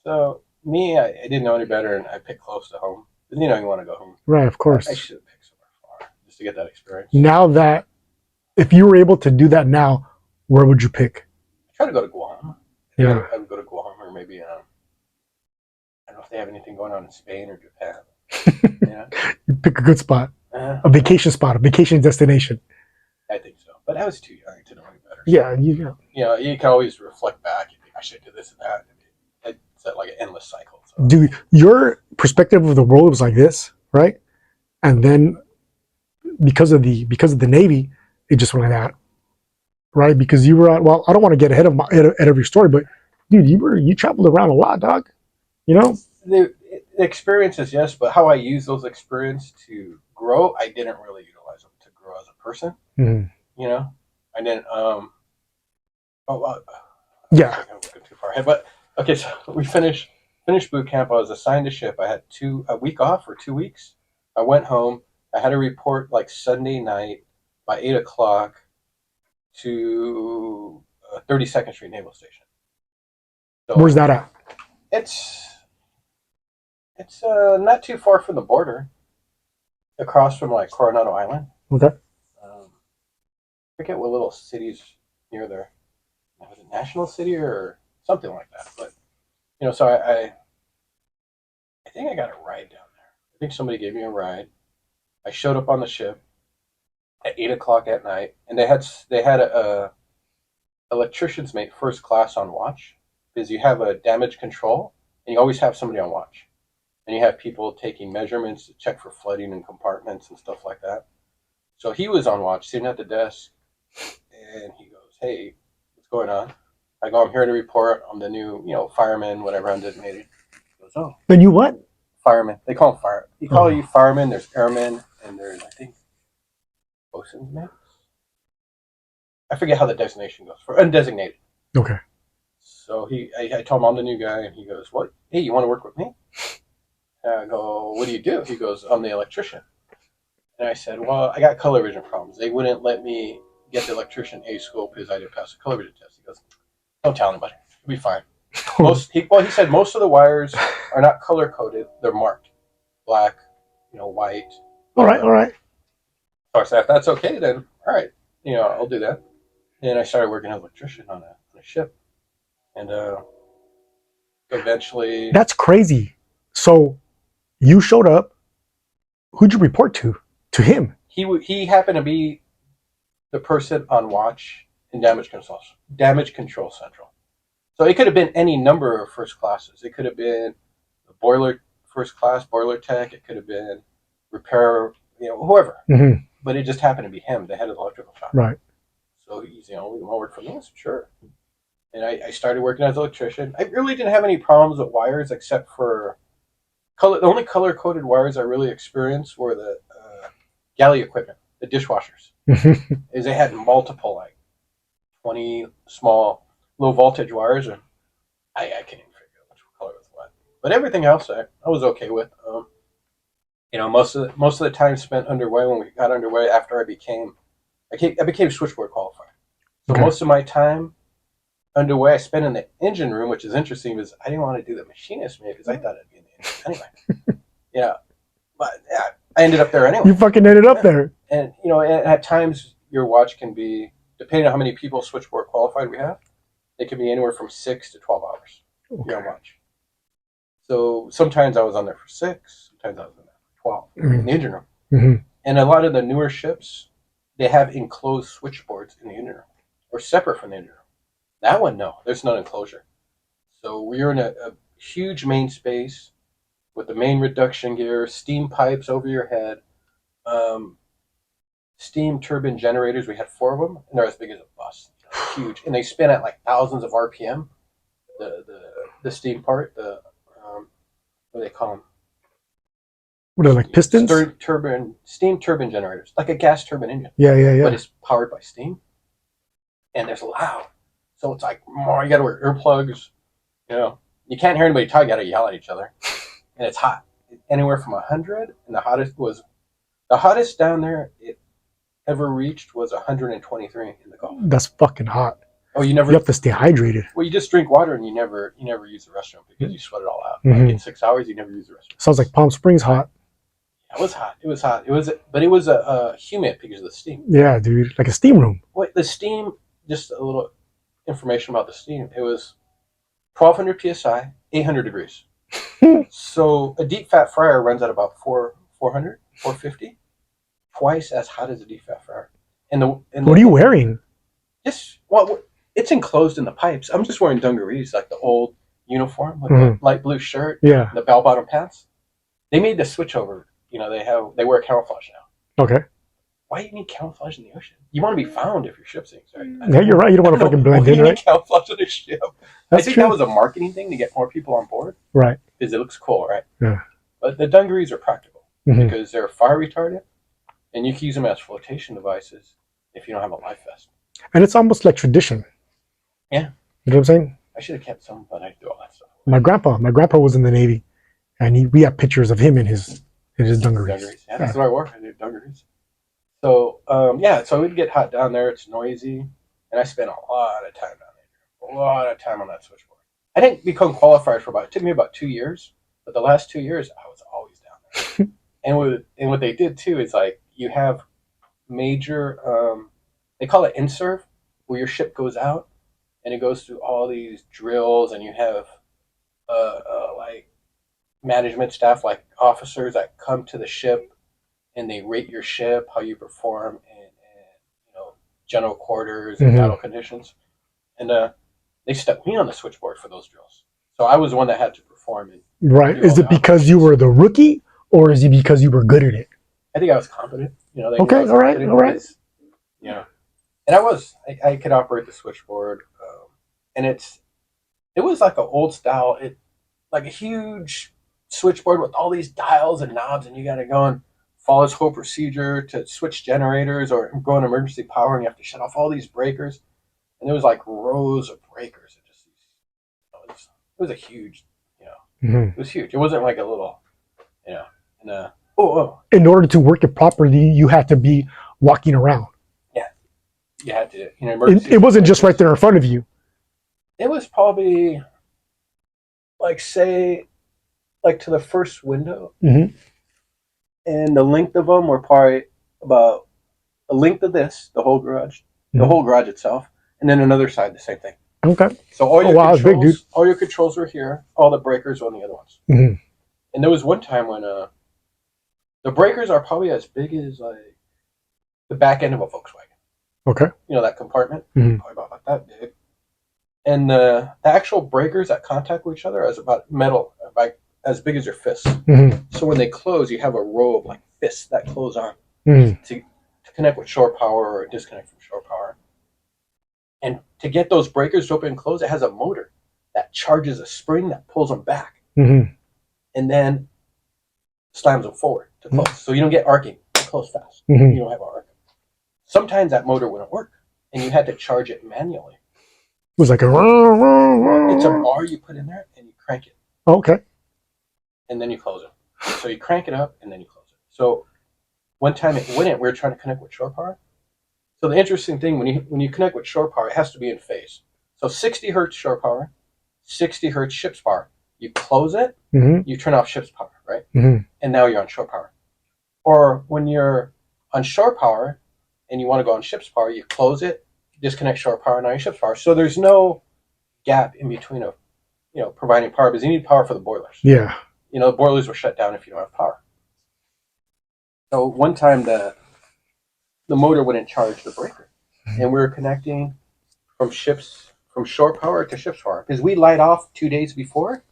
S2: So me, I didn't know any better, and I picked close to home. But you want to go home.
S1: Right, of course.
S2: I should have picked somewhere far just to get that experience.
S1: Now that, if you were able to do that now, where would you pick?
S2: I try to go to Guam.
S1: Yeah.
S2: I would go to Guam or maybe, I don't know if they have anything going on in Spain or Japan.
S1: You pick a good spot. A vacation spot, a vacation destination.
S2: I think so. But I was too young to know any better. So,
S1: Yeah,
S2: you can always reflect back. You think I should do this and that. It's like an endless cycle. So.
S1: dude, your perspective of the world was like this, right? And then because of the Navy, it just went like that, right? Because you were at, well, I don't want to get ahead of every story, but dude, you traveled around a lot, dog. You know,
S2: The experiences, yes, but how I use those experiences to grow, I didn't really utilize them to grow as a person.
S1: mm-hmm.
S2: You know, I didn't.
S1: Yeah.
S2: I'm looking too far ahead, but okay. So we finished boot camp. I was assigned a ship. I had a week off for 2 weeks. I went home. I had a report like Sunday night by 8 o'clock to 32nd Street Naval Station. So
S1: Where's that at?
S2: It's not too far from the border, across from like Coronado Island.
S1: Okay.
S2: I forget what little cities near there. Was it National City or something like that? But so I think I got a ride down there. I think somebody gave me a ride. I showed up on the ship at 8 o'clock at night, and they had a Electricians Mate first class on watch, because you have a damage control and you always have somebody on watch, and you have people taking measurements to check for flooding in compartments and stuff like that. So he was on watch, sitting at the desk, and he goes, "Hey, what's going on?" I go, "I'm here to report. I'm the new, fireman, whatever, undesignated." He goes, "Oh,
S1: The new what?
S2: Fireman." They call them fire. You call you firemen. There's airmen, and there's, I think, bosun's mates. I forget how the designation goes for undesignated.
S1: Okay.
S2: So I told him I'm the new guy, and he goes, "What? Hey, you want to work with me?" And I go, "What do you do?" He goes, "I'm the electrician." And I said, "Well, I got color vision problems. They wouldn't let me get the electrician A school because I didn't pass the color vision test." He goes, "Don't tell anybody. You'll be fine." He said most of the wires are not color coded; they're marked black, white.
S1: All right.
S2: So I said, "If that's okay, then all right, I'll do that." And I started working as an electrician on a ship, and eventually.
S1: That's crazy. So you showed up. Who'd you report to? To him.
S2: He happened to be the person on watch in damage control central. So it could have been any number of first classes. It could have been the boiler first class boiler tech. It could have been repair, whoever.
S1: Mm-hmm.
S2: But it just happened to be him, the head of the electrical shop.
S1: Right.
S2: So he's, you want to work for me? Sure. And I started working as an electrician. I really didn't have any problems with wires except for color. The only color coded wires I really experienced were the galley equipment, the dishwashers. Is they had multiple, like 20 small low voltage wires, and I can't even figure out which color was what. But everything else I was okay with. Most of the time spent underway, when we got underway after I became switchboard qualified. So most of my time underway I spent in the engine room, which is interesting because I didn't want to do the machinist mate because I thought I'd be in the engine anyway. But I ended up there anyway.
S1: You fucking ended up there.
S2: And at times your watch can be, depending on how many people switchboard qualified we have, it can be anywhere from 6 to 12 hours. Okay. You're on watch. So sometimes I was on there for 6, sometimes I was on there for 12 in the engine room. Mm-hmm. And a lot of the newer ships, they have enclosed switchboards in the engine room, or separate from the engine room. That one, no, there's no enclosure. So we were in a huge main space with the main reduction gear, steam pipes over your head, steam turbine generators. We had 4 of them, and they're as big as a bus, huge, and they spin at like thousands of RPM. The steam part, what do they call them?
S1: What are they, like pistons?
S2: Steam turbine generators, like a gas turbine engine.
S1: Yeah.
S2: But it's powered by steam, and there's loud. So it's like, you got to wear earplugs. You can't hear anybody talk. You got to yell at each other, and it's hot. Anywhere from 100, and the hottest down there it ever reached was 123 in the Gulf.
S1: That's fucking hot.
S2: Oh, you have to stay hydrated. Well, you just drink water and you never use the restroom because you sweat it all out. Mm-hmm. Like in 6 hours, you never use the restroom.
S1: Sounds like Palm Springs hot.
S2: It was hot. But it was humid because of the steam.
S1: Yeah, dude, like a steam room.
S2: Wait, the steam. Just a little information about the steam. It was 1,200 psi, 800 degrees. So a deep fat fryer runs at about 400, 450. twice as hot as a DFR. And
S1: What are you wearing?
S2: Just well, it's enclosed in the pipes. I'm just wearing dungarees, like the old uniform with
S1: Mhm.
S2: the light blue shirt,
S1: Yeah.
S2: the bell bottom pants. They made the switch over. They wear camouflage now.
S1: Okay.
S2: Why do you need camouflage in the ocean? You want to be found if your ship sinks, right?
S1: Yeah, you're right. You don't want to fucking blend
S2: Why
S1: in,
S2: do you need
S1: right?
S2: camouflage on a ship? I
S1: That's
S2: think that
S1: true.
S2: was a marketing thing to get more people on board
S1: Right.
S2: because it looks cool, right?
S1: Yeah.
S2: But the dungarees are practical
S1: Mhm.
S2: because they're fire retardant, and you can use them as flotation devices if you don't have a life vest.
S1: And it's almost like tradition.
S2: Yeah.
S1: You know what I'm saying?
S2: I should have kept some, but I do all that stuff.
S1: My grandpa was in the Navy, and we have pictures of him in his dungarees.
S2: Yeah, that's what I wore. I did dungarees. So so we'd get hot down there. It's noisy, and I spent a lot of time down there. A lot of time on that switchboard. I didn't become qualified for it took me about 2 years, but the last 2 years I was always down there. And what they did too is like you have major they call it in-serve, where your ship goes out and it goes through all these drills, and you have like management staff, like officers that come to the ship and they rate your ship, how you perform, and general quarters and battle conditions. And they stuck me on the switchboard for those drills. So I was the one that had to perform.
S1: Right. Is it because you were the rookie, or is it because you were good at it?
S2: I think I was competent. They
S1: okay.
S2: I was
S1: all right. All right.
S2: Because, and I was. I could operate the switchboard, and it was like an old style. Like a huge switchboard with all these dials and knobs, and you got to go and follow this whole procedure to switch generators or go in emergency power, and you have to shut off all these breakers. And there was like rows of breakers. It was a huge, it was huge. It wasn't like a little, and
S1: in order to work it properly, you had to be walking around.
S2: Yeah, you had to.
S1: It wasn't just right there in front of you.
S2: It was probably like say, like to the first window, and the length of them were probably about a length of this, the whole garage, the whole garage itself, and then another side, the same thing.
S1: Okay.
S2: So all your controls, big, dude. All your controls were here. All the breakers were on the other ones. And there was one time when the breakers are probably as big as like the back end of a Volkswagen.
S1: Okay.
S2: That compartment, probably about that big. And the actual breakers that contact with each other is about metal, like as big as your fist. So when they close, you have a row of like fists that close on to connect with shore power or disconnect from shore power. And to get those breakers to open and close, it has a motor that charges a spring that pulls them back, and then slams them forward to close. So you don't get arcing. They close fast. You don't have arc. Sometimes that motor wouldn't work, and you had to charge it manually.
S1: It was like
S2: it's a bar you put in there, and you crank it.
S1: Okay.
S2: And then you close it. So you crank it up, and then you close it. So one time it wouldn't. We were trying to connect with shore power. So the interesting thing, when you connect with shore power, it has to be in phase. So 60 hertz shore power, 60 hertz ship's power. You close it, you turn off ship's power, right? And now you're on shore power. Or when you're on shore power and you want to go on ship's power, you close it, disconnect shore power, now you're ship's power. So there's no gap in between of providing power, because you need power for the boilers.
S1: Yeah.
S2: The boilers were shut down if you don't have power. So one time the motor wouldn't charge the breaker, and we were connecting from shore power to ship's power, because we light off 2 days before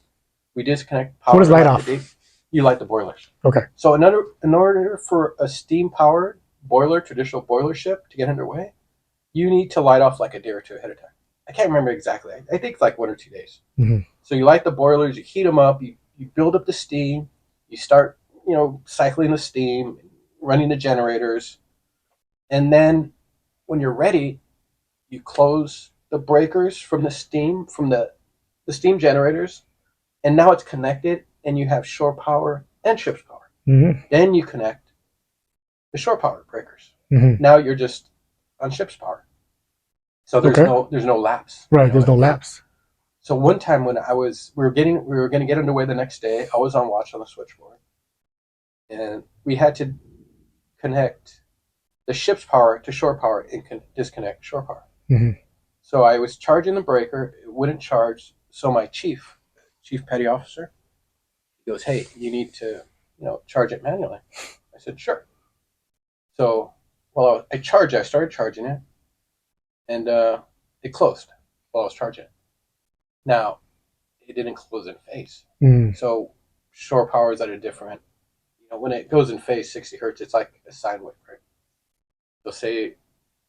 S2: we disconnect power.
S1: What is light off?
S2: You light the boilers.
S1: Okay. So
S2: in order for a steam powered boiler, traditional boiler ship to get underway, you need to light off like a day or two ahead of time. I can't remember exactly. I think it's like 1 or 2 days. So you light the boilers, you heat them up, you build up the steam, you start cycling the steam, running the generators. And then when you're ready, you close the breakers from the steam, from the steam generators, and now it's connected, and you have shore power and ship's power. Then you connect the shore power breakers. Now you're just on ship's power. So there's no lapse.
S1: Right, there's no lapse.
S2: So one time when we were going to get underway the next day, I was on watch on the switchboard, and we had to connect the ship's power to shore power and disconnect shore power. So I was charging the breaker, it wouldn't charge. So my chief petty officer, he goes, "Hey, you need to charge it manually." I said, "Sure." So, well, I started charging it, and it closed while I was charging it. Now, it didn't close in phase.
S1: Mm.
S2: So, shore power is at a different, when it goes in phase 60 hertz, it's like a sine wave, right? So, say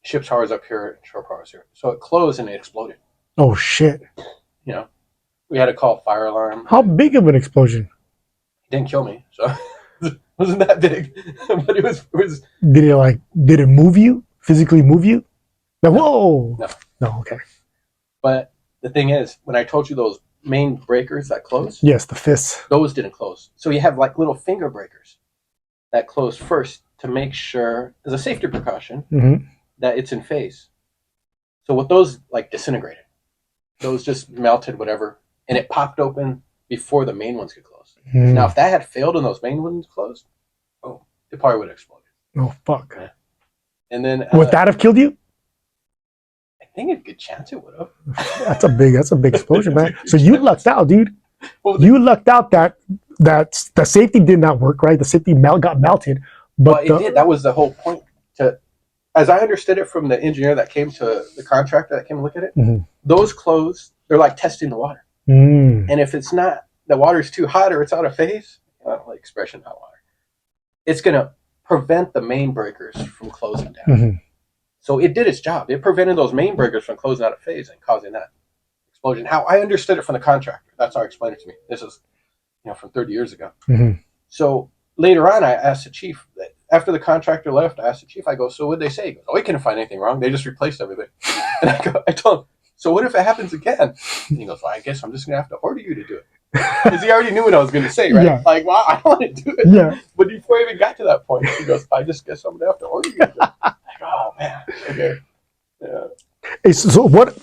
S2: ship power is up here and shore power is here. So, it closed and it exploded.
S1: Oh shit!
S2: We had to call fire alarm.
S1: How big of an explosion?
S2: It didn't kill me, so it wasn't that big, but it was.
S1: Did it move you? Physically move you? Like,
S2: No.
S1: whoa!
S2: No.
S1: No. Okay.
S2: But the thing is, when I told you those main breakers that close,
S1: Yes, the fists.
S2: those didn't close. So you have like little finger breakers that close first to make sure, as a safety precaution,
S1: Mm-hmm.
S2: that it's in phase. So with those like disintegrated, those just melted, whatever, and it popped open before the main ones could close.
S1: Mm.
S2: Now, if that had failed and those main ones closed, oh, it probably would have exploded.
S1: Oh fuck!
S2: Yeah. And then
S1: Would that have killed you?
S2: I think a good chance it would have.
S1: That's a big explosion, man. So you lucked out, dude.
S2: Well,
S1: You lucked out that the safety did not work, right? The safety got melted, but
S2: it did. That was the whole point. As I understood it from the engineer that came to the contractor that came to look at it,
S1: Mhm.
S2: those closed. They're like testing the water,
S1: Mm.
S2: and if it's not, the water's too hot or it's out of phase. I don't like expression hot water. It's gonna prevent the main breakers from closing down.
S1: Mhm.
S2: So it did its job. It prevented those main breakers from closing out of phase and causing that explosion. How I understood it from the contractor. That's how he explained it to me. This is, from 30 years ago.
S1: Mhm.
S2: So later on, I asked the chief. After the contractor left, I asked the chief. I go, "So what did they say?" He goes, "Oh, we couldn't find anything wrong. They just replaced everything." And I told him, "So what if it happens again?" And he goes, "Well, I guess I'm just gonna have to order you to do it." Because he already knew what I was going to say, right?
S1: Yeah.
S2: Like, well, I don't want to do it.
S1: Yeah.
S2: But before I even got to that point, he goes, "I just guess I'm going to have to order you to do it." Like, oh man, okay, yeah.
S1: Hey, so what?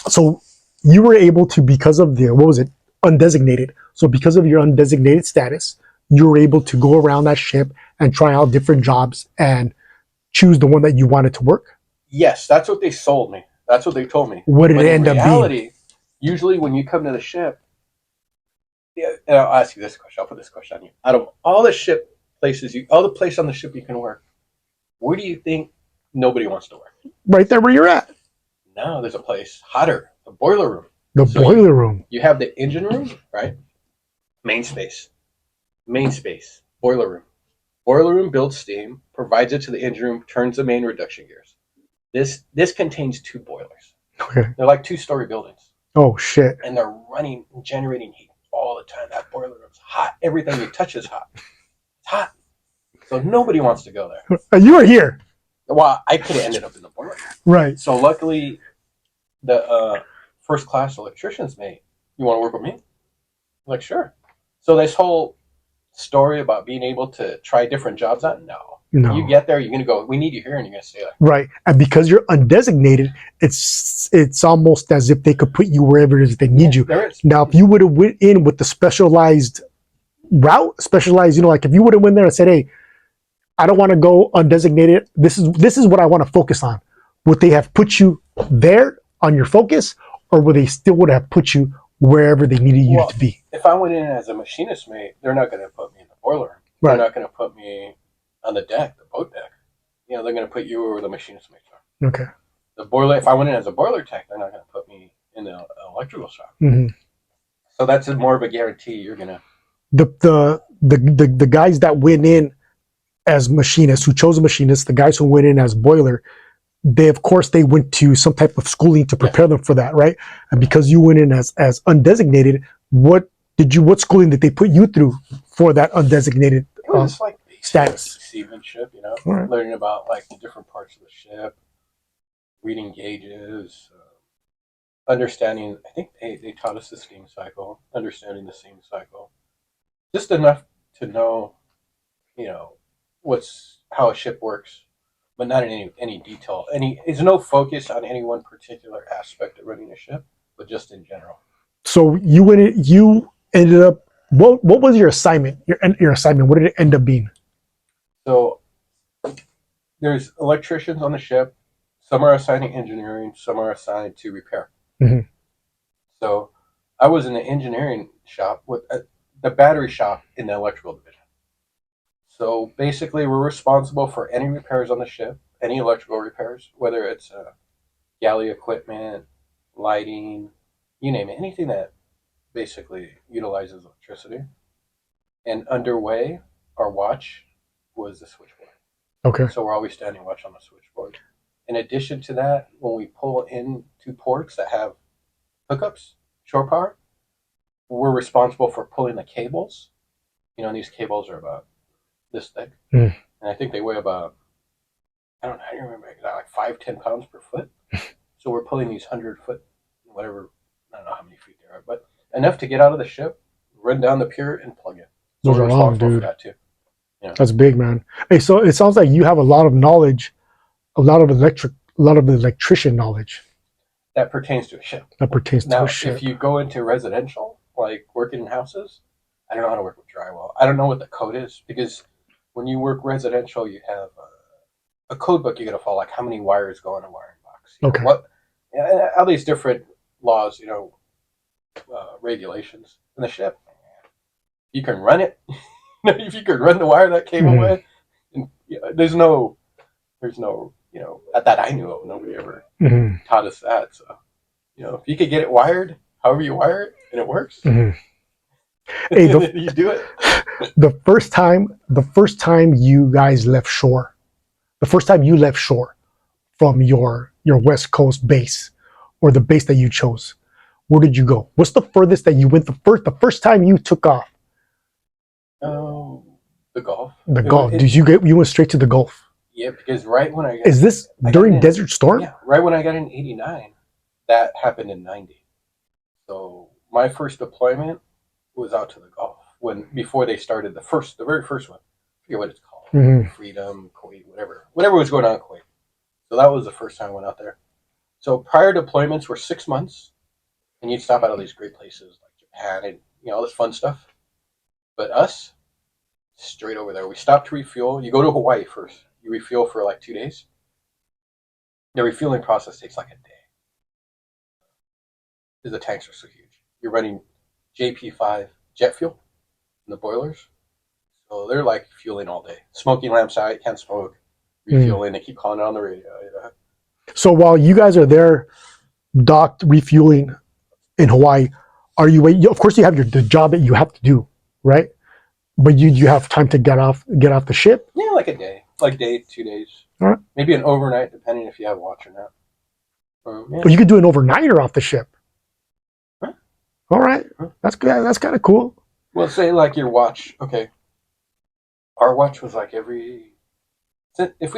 S1: So you were able to, because of the, what was it, undesignated. So because of your undesignated status, you were able to go around that ship and try out different jobs and choose the one that you wanted to work.
S2: Yes, that's what they sold me. That's what they told me.
S1: What did
S2: But
S1: it
S2: in
S1: end up being?
S2: reality, usually when you come to the ship, yeah, and I'll ask you this question. I'll put this question on you. Out of all the ship places, all the places on the ship you can work, where do you think nobody wants to work?
S1: Right there where you're at.
S2: No, there's a place hotter, the boiler room.
S1: The
S2: So
S1: boiler room.
S2: You have the engine room, right? Main space, boiler room. Boiler room builds steam, provides it to the engine room, turns the main reduction gears. This contains 2 boilers.
S1: Okay.
S2: They're like 2-story buildings,
S1: Oh shit.
S2: and they're running and generating heat all the time. That boiler room's hot. Everything you touch is hot. It's hot. So nobody wants to go there.
S1: You were here.
S2: Well, I could have ended up in the boiler room.
S1: Right.
S2: So luckily, the first class electricians mate, "You want to work with me?" I'm like, sure. So this whole story about being able to try different jobs on, no.
S1: No.
S2: You get there, you're going to go, "We need you here," and you're going to stay there.
S1: Right. And because you're undesignated, it's almost as if they could put you wherever it is they need you.
S2: There is.
S1: Now, if you would have went in with the specialized route, like if you would have went there and said, "Hey, I don't want to go undesignated. This is what I want to focus on." Would they have put you there on your focus, or would they still would have put you wherever they needed you to be?
S2: If I went in as a machinist mate, they're not going to put me in the boiler room.
S1: Right.
S2: They're not going to put me on the deck, the boat deck. They're going to put you where the machinist mates are.
S1: Okay.
S2: The boiler. If I went in as a boiler tech, they're not going to put me in the electrical shop.
S1: Mm-hmm.
S2: So that's more of a guarantee. You're going to.
S1: The guys that went in as machinists, who chose a machinist, the guys who went in as boiler, they went to some type of schooling to prepare them for that, right? And because you went in as undesignated, what schooling did they put you through for that undesignated
S2: It was just like
S1: status?
S2: Seamanship,
S1: Right.
S2: Learning about like the different parts of the ship, reading gauges, understanding. I think they taught us the steam cycle, understanding the steam cycle, just enough to know, how a ship works, but not in any detail. There's no focus on any one particular aspect of running a ship, but just in general.
S1: So you ended up. What was your assignment? Your assignment. What did it end up being?
S2: So there's electricians on the ship. Some are assigned to engineering. Some are assigned to repair.
S1: Mm-hmm.
S2: So I was in the engineering shop with the battery shop in the electrical division. So basically, we're responsible for any repairs on the ship, any electrical repairs, whether it's galley equipment, lighting, you name it, anything that basically utilizes electricity. And underway, our watch was the switchboard.
S1: Okay.
S2: So we're always standing watch on the switchboard. In addition to that, when we pull into ports that have hookups, shore power, we're responsible for pulling the cables. And these cables are about this thick.
S1: Mm.
S2: And I think they weigh about, I don't know, I don't remember exactly, like 5-10 pounds per foot. So we're pulling these 100-foot, whatever, I don't know how many feet there are, but enough to get out of the ship, run down the pier, and plug in. So
S1: Those
S2: we're
S1: are long,
S2: responsible
S1: dude.
S2: for that too.
S1: That's big, man. Hey, so it sounds like you have a lot of knowledge, a lot of electrician knowledge
S2: That pertains to a ship.
S1: that pertains to
S2: Now,
S1: a ship.
S2: if you go into residential, like working in houses, I don't know how to work with drywall. I don't know what the code is, because when you work residential, you have a code book you got to follow, like how many wires go in a wiring box.
S1: Okay.
S2: All these different laws, regulations. In the ship, you can run it. If you could run the wire that cable way, and, there's no, that I knew of, nobody ever taught us that. So, if you could get it wired, however you wire it, and it works,
S1: Hey,
S2: you do it.
S1: the first time you guys left shore, the first time you left shore from your West Coast base or the base that you chose, where did you go? What's the furthest that you went? The first time you took off?
S2: The Gulf.
S1: The Gulf. Did you went straight to the Gulf?
S2: Yeah, because right when
S1: is this during Desert Storm?
S2: Yeah, right when I got in '89, that happened in '90. So my first deployment was out to the Gulf before they started the very first one. I forget what it's called. Freedom, Kuwait, whatever was going on in Kuwait. So that was the first time I went out there. So prior deployments were 6 months, and you'd stop at all these great places like Japan and all this fun stuff. But us, straight over there. We stopped to refuel. You go to Hawaii first. You refuel for like 2 days. The refueling process takes like a day because the tanks are so huge. You're running JP5 jet fuel in the boilers. So they're like fueling all day. Smoking lamps out, can't smoke. Refueling, they keep calling it on the radio.
S1: So while you guys are there docked refueling in Hawaii, of course you have the job that you have to do, right? But you have time to get off the ship?
S2: Yeah, like a day. Like 2 days.
S1: All right.
S2: Maybe an overnight, depending if you have watch or not. Yeah.
S1: Well, you could do an overnighter off the ship.
S2: Huh?
S1: All right. Huh? That's good. That's kind of cool.
S2: Well, say like your watch. Okay. Our watch was like if we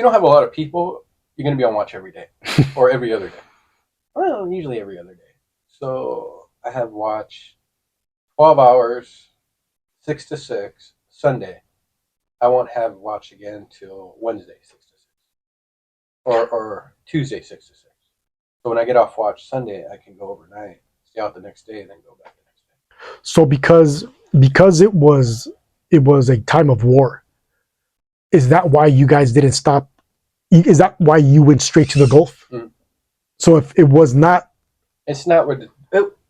S2: don't have a lot of people, you're going to be on watch every day or every other day. Well, usually every other day. So I have watch 12 hours, 6 to 6, Sunday. I won't have watch again till Wednesday, 6 to 6. Or Tuesday, 6 to 6. So when I get off watch Sunday, I can go overnight, stay out the next day, and then go back the next day.
S1: So because it was a time of war, is that why you guys didn't stop? Is that why you went straight to the Gulf? So if it was not...
S2: It's not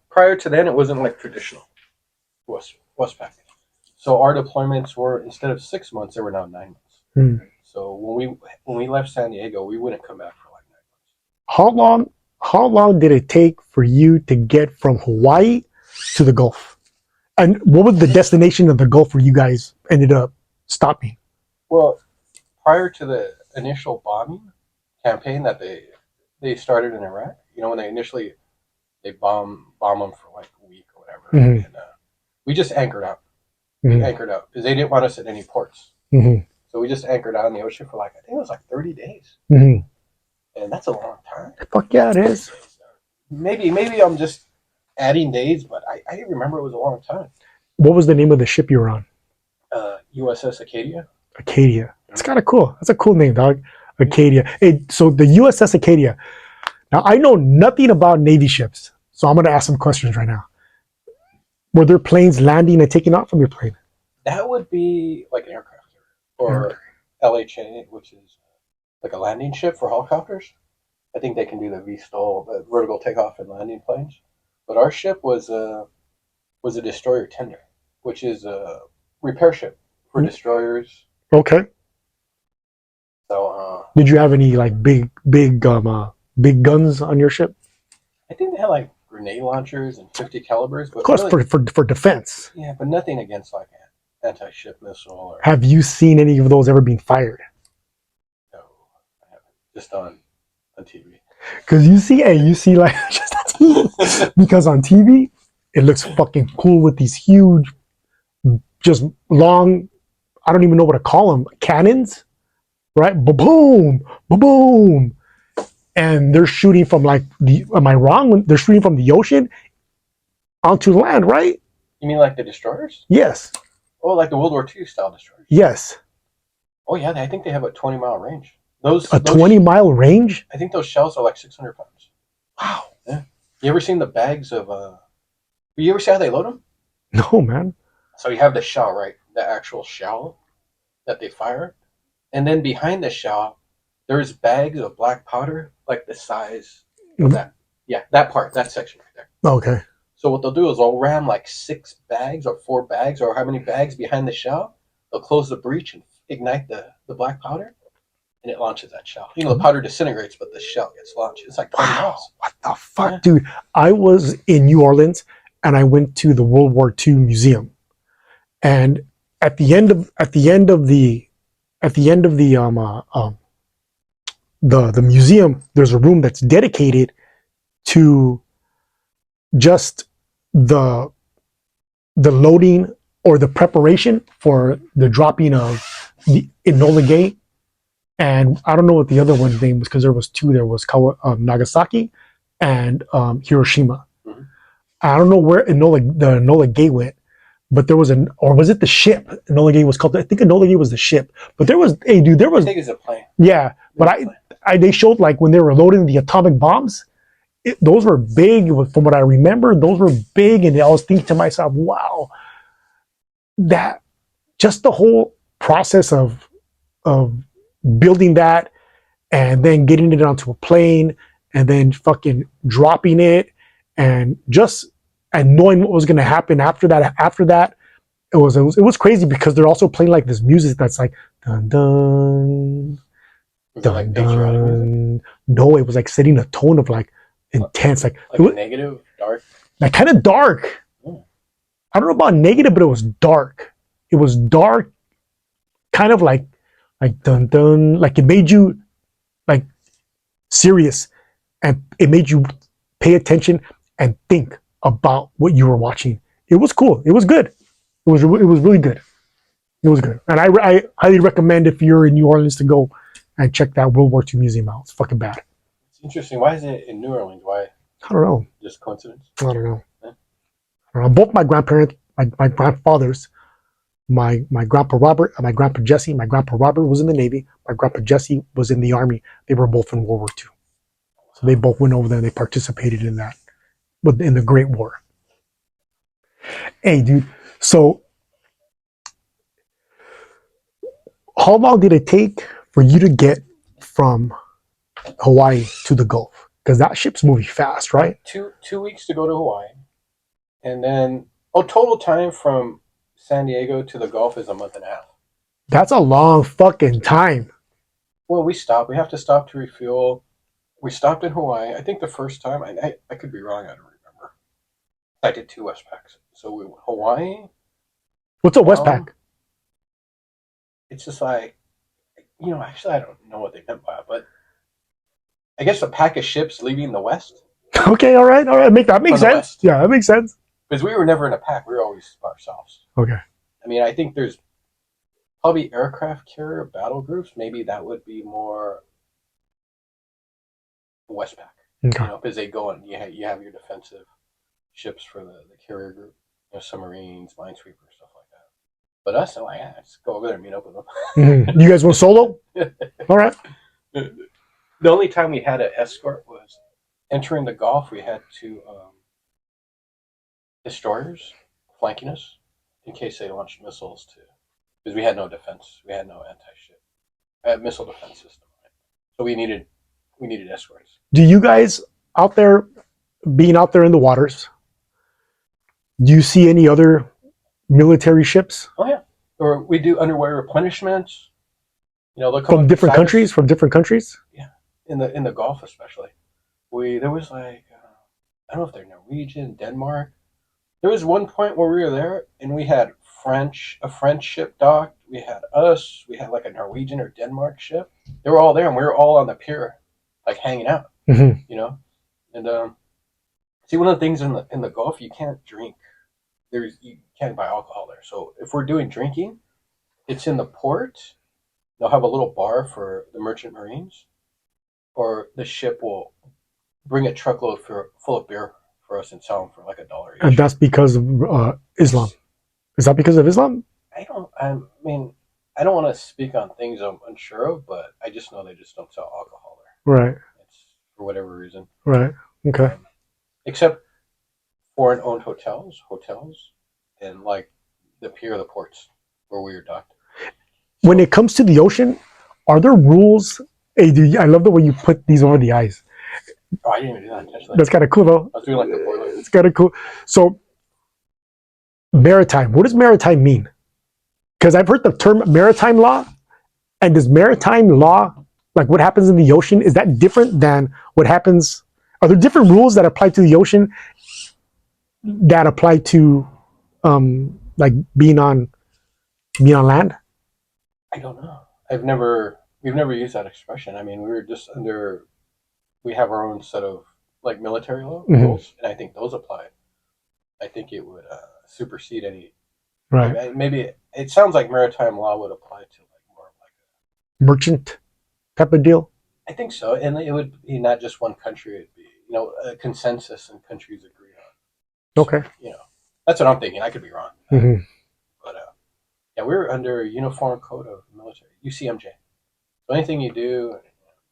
S2: prior to then, it wasn't like traditional Westpac. So our deployments were, instead of 6 months, they were now 9 months. So when we left San Diego, we wouldn't come back for like 9 months. How long did it take for you to get from Hawaii to the Gulf? And what was the destination of the Gulf where you guys ended up stopping? Well, prior to the initial bombing campaign that they started in Iraq, when they bomb them for like a week or whatever, and we just anchored out. We anchored out because they didn't want us at any ports. So we just anchored out in the ocean for like, I think it was like 30 days. And that's a long time.
S1: Fuck yeah, it is.
S2: Maybe I'm just adding days, but I remember it was a long time.
S1: What was the name of the ship you were on?
S2: USS Acadia.
S1: Acadia. That's kind of cool. That's a cool name, dog. Acadia. Hey, so the USS Acadia. Now, I know nothing about Navy ships, so I'm going to ask some questions right now. Were there planes landing and taking off from your plane?
S2: That would be like an aircraft carrier, or LHA, which is like a landing ship for helicopters. I think they can do the VSTOL, the vertical takeoff and landing planes. But our ship was a destroyer tender, which is a repair ship for destroyers
S1: Okay.
S2: So
S1: Did you have any like big guns on your ship?
S2: I think they had like grenade launchers and 50 calibers,
S1: Of
S2: but
S1: course,
S2: really,
S1: for defense.
S2: yeah, but nothing against like an anti-ship missile or
S1: Have you seen any of those ever being fired?
S2: no, I haven't. Just on TV.
S1: Because you see like just on TV. Because on TV, it looks fucking cool with these huge, just long. I don't even know what to call them. Cannons, right? Boom, boom, and they're shooting from like the. Am I wrong? They're shooting from the ocean onto land, right?
S2: You mean like the destroyers?
S1: Yes.
S2: Oh, like the World War II style destroyers.
S1: Yes.
S2: Oh yeah, I think they have a 20-mile range.
S1: A 20-mile range?
S2: I think those shells are like 600 pounds.
S1: Wow.
S2: Yeah. You ever seen the bags of? You ever see how they load them?
S1: No, man.
S2: So you have the shell, right? The actual shell that they fire, and then behind the shell, there's bags of black powder, like the size of that. Yeah, that part, that section right there.
S1: Okay.
S2: So what they'll do is they'll ram like 6 bags or 4 bags or how many bags behind the shell. They'll close the breech and ignite the black powder, and it launches that shell. You know, the powder disintegrates, but the shell gets launched. It's like 20 miles.
S1: What the fuck, dude? I was in New Orleans and I went to the World War II museum, and at the end of the museum, there's a room that's dedicated to just the loading or the preparation for the dropping of the Enola Gay. And I don't know what the other one's name was because there was 2. There was Nagasaki and Hiroshima.
S2: Mm-hmm.
S1: I don't know where the Enola Gay went, but there was or was it the ship? Enola Gay was called. I think Enola Gay was the ship. But there was, hey, dude, there was.
S2: I think it's a plane.
S1: Yeah, but they showed like when they were loading the atomic bombs. Those were big. From what I remember, those were big, and I was thinking to myself, "Wow, that just the whole process of building that, and then getting it onto a plane, and then fucking dropping it, and knowing what was going to happen after that. After that, it was crazy because they're also playing like this music that's like dun dun dun
S2: Like
S1: dun. No, it was like setting a tone of like intense, like
S2: a negative, dark,
S1: like kind of dark. I don't know about negative, but it was dark. It was dark, kind of like dun dun, like it made you like serious, and it made you pay attention and think about what you were watching. It was cool. It was good. It was really good. It was good, and I highly recommend if you're in New Orleans to go and check that World War II museum out. It's fucking bad.
S2: It's interesting. Why is it in New Orleans? Why?
S1: I don't know.
S2: Just coincidence?
S1: I don't know. Both my grandparents, my grandfathers, my grandpa Robert and my grandpa Jesse. My grandpa Robert was in the Navy. My grandpa Jesse was in the Army. They were both in World War II. So they both went over there and they participated in that, but in the Great War. Hey, dude. So how long did it take for you to get from Hawaii to the Gulf? Because that ship's moving fast, right?
S2: 2 weeks to go to Hawaii. And then, total time from San Diego to the Gulf is a month and a half.
S1: That's a long fucking time.
S2: Well, we stopped. We have to stop to refuel. We stopped in Hawaii. I think the first time, I could be wrong, I don't remember. I did 2 Westpacks. So we went Hawaii.
S1: What's a Westpac?
S2: It's just like, actually, I don't know what they meant by it, but I guess a pack of ships leaving the West.
S1: Okay, all right. That makes sense.
S2: West.
S1: Yeah, that makes sense.
S2: Because we were never in a pack. We were always by ourselves.
S1: Okay.
S2: I mean, I think there's probably aircraft carrier battle groups. Maybe that would be more Westpac.
S1: Okay.
S2: Because they go and you have your defensive ships for the carrier group. Submarines, minesweepers, stuff like that. But us, I'm like, let's go over there and meet up with them.
S1: Mm-hmm. You guys went solo? All right.
S2: The only time we had an escort was entering the Gulf. We had 2 destroyers flanking us in case they launched missiles because we had no defense. We had no anti-ship missile defense system. Right? So we needed escorts.
S1: Do you guys being out there in the waters, do you see any other military ships?
S2: Oh yeah. or we do underwear replenishments. You know, they'll come
S1: From
S2: up
S1: different
S2: beside us.
S1: countries? From different countries?
S2: Yeah, in the Gulf especially. There was like I don't know if they're Norwegian, Denmark. There was one point where we were there and we had a French ship docked. We had us. We had like a Norwegian or Denmark ship. They were all there and we were all on the pier, like hanging out.
S1: Mm-hmm.
S2: You know, and see, one of the things in the Gulf, you can't drink. You can't buy alcohol there. So if we're doing drinking, it's in the port. They'll have a little bar for the merchant marines, or the ship will bring a truckload full of beer for us and sell them for like $1 each.
S1: And that's because of Islam. Is that because of Islam?
S2: I mean, I don't want to speak on things I'm unsure of, but I just know they just don't sell alcohol there.
S1: Right.
S2: It's for whatever reason.
S1: Right. Okay.
S2: Except foreign-owned hotels, and like the pier, the ports where we were docked.
S1: When it comes to the ocean, are there rules? Hey, dude, I love the way you put these over the eyes.
S2: Oh, I didn't even do that intentionally.
S1: That's kind of cool, though.
S2: I was doing like the boiler.
S1: It's kind of cool. So, maritime. What does maritime mean? Because I've heard the term maritime law, and does maritime law, like what happens in the ocean, is that different than what happens? Are there different rules that apply to the ocean that apply to, like being on land?
S2: I don't know. We've never used that expression. I mean, we have our own set of like military law rules, and I think those apply. I think it would supersede any.
S1: Right.
S2: Maybe it sounds like maritime law would apply to like more of like
S1: Merchant type of deal.
S2: I think so, and it would be not just one country. It'd be a consensus and countries agree on.
S1: Okay.
S2: So, that's what I'm thinking. I could be wrong, but yeah, we're under Uniform Code of Military (UCMJ). So anything you do,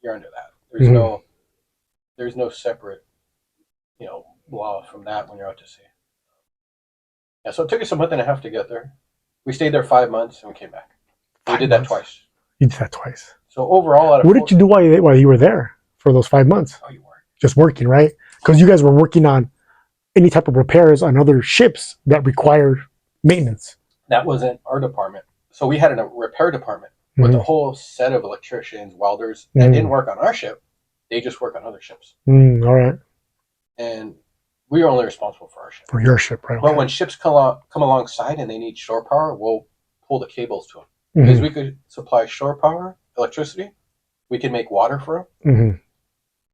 S2: you're under that. There's no separate law from that when you're out to sea. Yeah, so it took us a month and a half to get there. We stayed there 5 months and we came back. We did that twice.
S1: You did that twice.
S2: So overall,
S1: what did you do while you were there for those 5 months?
S2: Oh, you weren't.
S1: Just working, right? Because you guys were working on any type of repairs on other ships that required maintenance.
S2: That wasn't our department. So we had a repair department with a whole set of electricians, welders that didn't work on our ship. They just work on other ships.
S1: All right.
S2: And we are only responsible for our ship.
S1: For your ship, right?
S2: But when ships come alongside and they need shore power, we'll pull the cables to them. Because we could supply shore power, electricity. We could make water for them.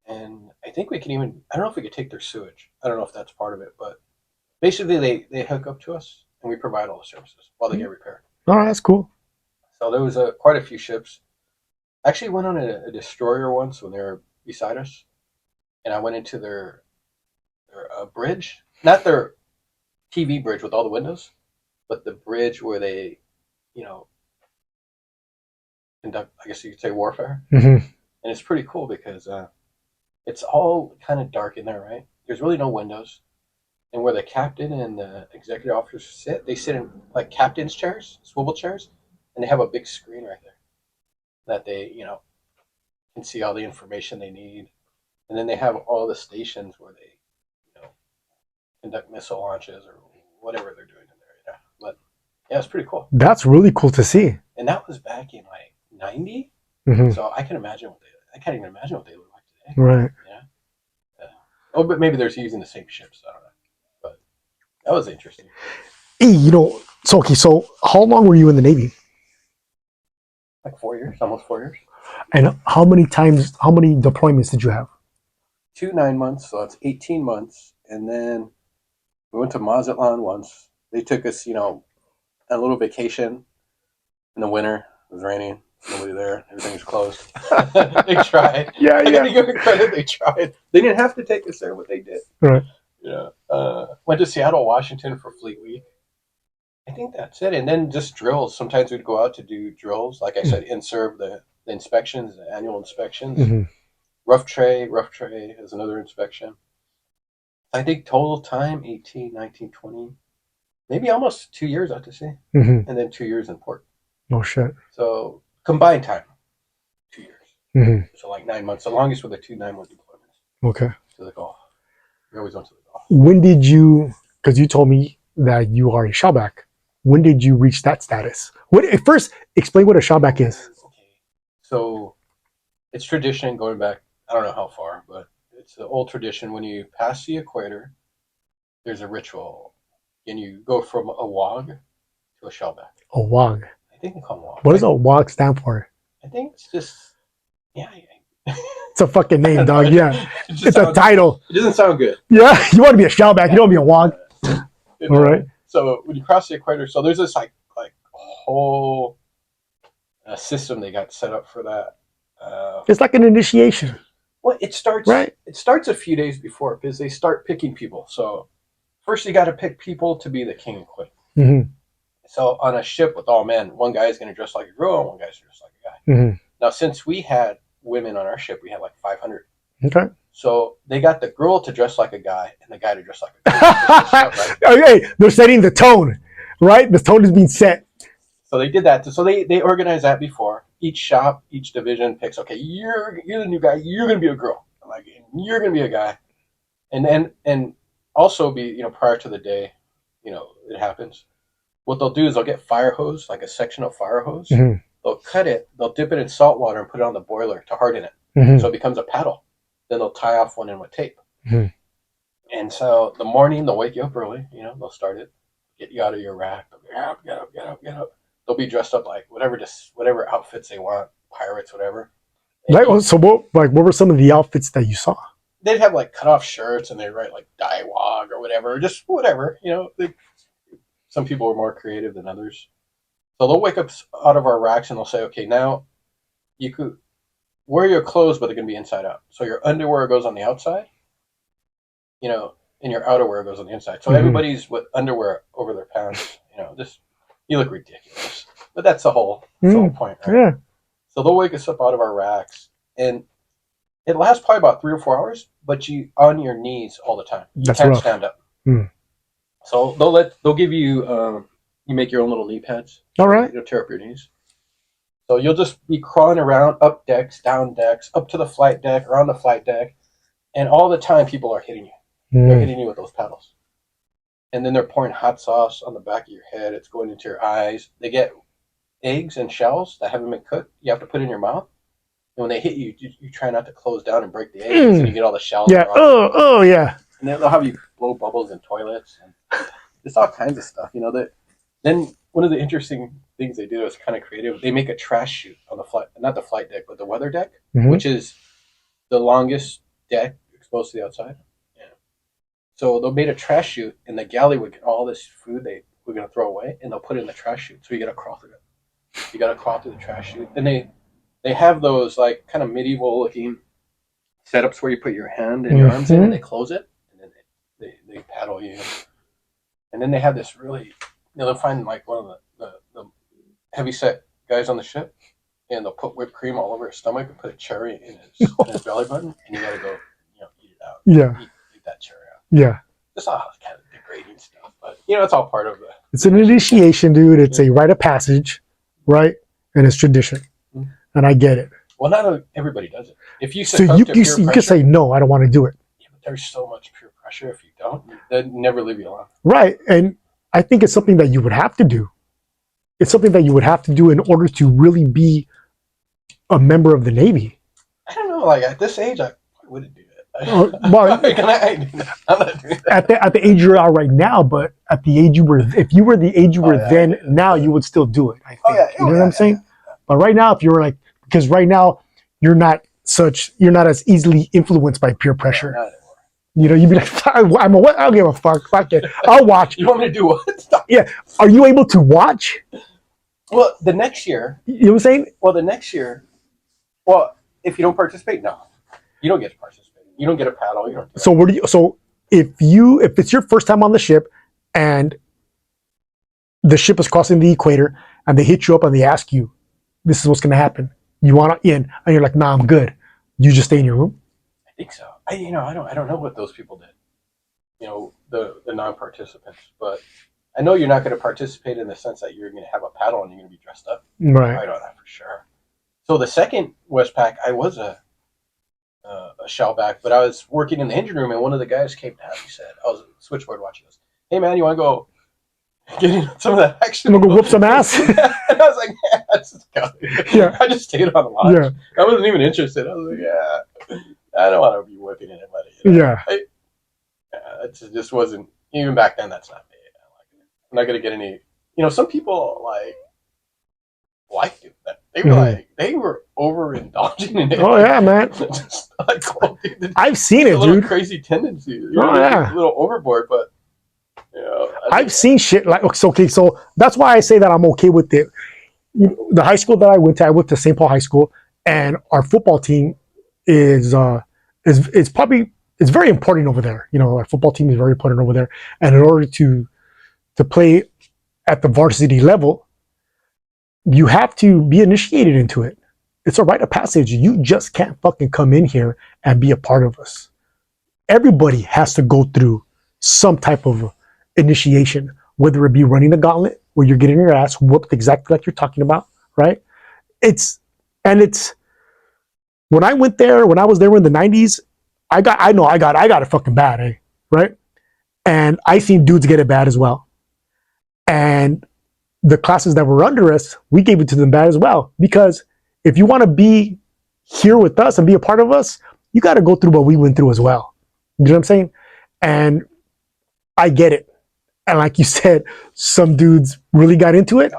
S2: And I think we can even, I don't know if we could take their sewage. I don't know if that's part of it. But basically, they hook up to us and we provide all the services while they get repaired.
S1: All right, that's cool.
S2: So there was quite a few ships. I actually went on a destroyer once when they were beside us. And I went into their bridge. Not their TV bridge with all the windows, but the bridge where they, conduct, I guess you could say, warfare. And it's pretty cool because it's all kind of dark in there, right? There's really no windows. And where the captain and the executive officers sit, they sit in like captain's chairs, swivel chairs, and they have a big screen right there that they, can see all the information they need. And then they have all the stations where they, conduct missile launches or whatever they're doing in there. But yeah, it's pretty cool.
S1: That's really cool to see.
S2: And that was back in like 90. So I can't even imagine what they look like today.
S1: Right.
S2: Yeah. Oh, but maybe they're using the same ships. I don't know. But that was interesting.
S1: Hey, so how long were you in the Navy?
S2: Like 4 years, almost 4 years.
S1: And how many deployments did you have?
S2: 2 9 months, so that's 18 months. And then we went to Mazatlan once. They took us, a little vacation in the winter. It was raining. Nobody there. Everything was closed. They tried.
S1: Yeah.
S2: I gotta give them credit. They tried. They didn't have to take us there, but they did.
S1: Right.
S2: Went to Seattle, Washington for Fleet Week. I think that's it. And then just drills. Sometimes we'd go out to do drills. Like I said, in-serve the inspections, the annual inspections. Rough tray is another inspection. I think total time, 18, 19, 20, maybe almost 2 years out to sea. And then 2 years in port.
S1: Oh, shit.
S2: So combined time, 2 years. So like 9 months. The longest were the 2 9-month deployments.
S1: Okay.
S2: To the Gulf. We always went to the Gulf.
S1: When did you, because you told me that you are a shellback. when did you reach that status? First, explain what a shellback is.
S2: Okay. So it's tradition going back, I don't know how far, but it's the old tradition. When you pass the equator, there's a ritual, and you go from a wog to a shellback.
S1: A wog.
S2: I think they call them wogs.
S1: What does a wog stand for?
S2: I think it's just, yeah.
S1: It's a fucking name, dog. Yeah. It's a title.
S2: It doesn't sound good.
S1: Yeah. You want to be a shellback. You don't want to be a wog. All right.
S2: So when you cross the equator, so there's this like whole system they got set up for that.
S1: It's like an initiation.
S2: Well, it starts
S1: right.
S2: It starts a few days before because they start picking people. So first you got to pick people to be the king and queen.
S1: Mm-hmm.
S2: So on a ship with all men, one guy is going to dress like a girl, and one guy's dressed like a guy.
S1: Mm-hmm.
S2: Now, since we had women on our ship, we had like 500.
S1: Okay.
S2: So they got the girl to dress like a guy and the guy to dress like a girl. Right?
S1: Okay, they're setting the tone, right? The tone is being set.
S2: So they did that. So they organized that before. Each shop, each division picks, okay, you're the new guy, you're going to be a girl. Like, you're going to be a guy. And also be, prior to the day, it happens. What they'll do is they'll get fire hose, like a section of fire hose.
S1: Mm-hmm.
S2: They'll cut it, they'll dip it in salt water and put it on the boiler to harden it.
S1: Mm-hmm.
S2: So it becomes a paddle. Then they'll tie off one end with tape.
S1: Mm-hmm.
S2: And so the morning, they'll wake you up early, they'll start it, get you out of your rack. They'll go, get up. They'll be dressed up like whatever outfits they want, pirates, whatever.
S1: So what were some of the outfits that you saw?
S2: They'd have like cut off shirts and they'd write like Diewog or whatever, just whatever, some people were more creative than others. So they'll wake up out of our racks and they'll say, okay, now you could wear your clothes, but they're going to be inside out. So your underwear goes on the outside, and your outerwear goes on the inside. So everybody's with underwear over their pants, just, you look ridiculous. But that's the whole point, right?
S1: Yeah.
S2: So they'll wake us up out of our racks, and it lasts probably about 3 or 4 hours, but you on your knees all the time. You
S1: That's
S2: can't
S1: rough.
S2: stand up.
S1: Mm.
S2: So they'll give you, you make your own little knee pads.
S1: All right.
S2: You'll tear up your knees. So you'll just be crawling around up decks, down decks, up to the flight deck, around the flight deck, and all the time people are hitting you. They're hitting you with those paddles. And then they're pouring hot sauce on the back of your head. It's going into your eyes. They get eggs and shells that haven't been cooked. You have to put in your mouth. And when they hit you, you try not to close down and break the eggs, and you get all the shells.
S1: Yeah. Oh, yeah.
S2: And then they'll have you blow bubbles in toilets. And it's all kinds of stuff. Then one of the interesting things they do is kind of creative. They make a trash chute on the flight, not the flight deck, but the weather deck, which is the longest deck exposed to the outside. Yeah. So they made a trash chute, and the galley would get all this food they were going to throw away, and they'll put it in the trash chute. So you got to crawl through it. You got to crawl through the trash chute. And they have those like kind of medieval looking setups where you put your hand and your arms in, and they close it, and then they paddle you. And then they have this really, they'll find like one of the heavy set guys on the ship, and they'll put whipped cream all over his stomach and put a cherry in his belly button, and you got to go, eat it out.
S1: Yeah.
S2: Eat that cherry out.
S1: Yeah.
S2: It's all kind of degrading stuff, but it's all part of it.
S1: It's an initiation, dude. It's a rite of passage, right? And it's tradition. Mm-hmm. And I get it.
S2: Well, not everybody does it. If you
S1: you can say, no, I don't want to do it.
S2: Yeah, but there's so much peer pressure. If you don't, they'd never leave you alone.
S1: Right. And I think it's something that you would have to do. It's something that you would have to do in order to really be a member of the Navy.
S2: I don't know. Like at this age, I wouldn't do it.
S1: Well,
S2: I'm not doing that.
S1: At the age you're at right now, but at the age you were, if you were the age you were then, now you would still do it. I think. You know what I'm saying? But right now, if you were like, because right now you're not as easily influenced by peer pressure. You'd be like, I don't give a fuck. Fuck it. I'll watch.
S2: You want me to do what? Stop.
S1: Yeah. Are you able to watch?
S2: Well, the next year.
S1: You know what I'm saying?
S2: Well, the next year. Well, if you don't participate, no, you don't get to participate. You don't get a paddle. You don't.
S1: So if it's your first time on the ship, and the ship is crossing the equator, and they hit you up and they ask you, "This is what's going to happen. You want to in?" And you're like, "Nah, I'm good." You just stay in your room.
S2: I think so. I don't know what those people did. The non-participants, but I know you're not going to participate in the sense that you're going to have a paddle and you're going to be dressed up.
S1: Right.
S2: I know that for sure. So the second Westpac, I was a shellback, but I was working in the engine room, and one of the guys came down. He said, I was switchboard watching this. Hey man, you want to go getting some of that action.
S1: I'm gonna go whoop some ass.
S2: And I was like, yeah, let's just go.
S1: Yeah.
S2: I just stayed on lunch.
S1: Yeah.
S2: I wasn't even interested. I was like, yeah, I don't want to be whipping anybody. You know?
S1: Yeah.
S2: It just wasn't, even back then, that's not me. I'm not going to get any, some people like doing that. They were they were overindulging in it.
S1: Oh yeah, man.
S2: Just like, oh, dude,
S1: I've seen it,
S2: a little
S1: dude.
S2: crazy tendency.
S1: Oh yeah.
S2: A little overboard, but
S1: I've seen shit like okay. So that's why I say that I'm okay with it. The high school that I went to St. Paul High School, and our football team is probably it's very important over there. Our football team is very important over there, and in order to play at the varsity level, you have to be initiated into it. It's a rite of passage. You just can't fucking come in here and be a part of us. Everybody has to go through some type of initiation, whether it be running a gauntlet where you're getting your ass whooped exactly like you're talking about, right? It's when I went there, when I was there in the 90s, I got it fucking bad, right? And I seen dudes get it bad as well. And the classes that were under us, we gave it to them bad as well. Because if you want to be here with us and be a part of us, you got to go through what we went through as well. You know what I'm saying? And I get it. And like you said, some dudes really got into it.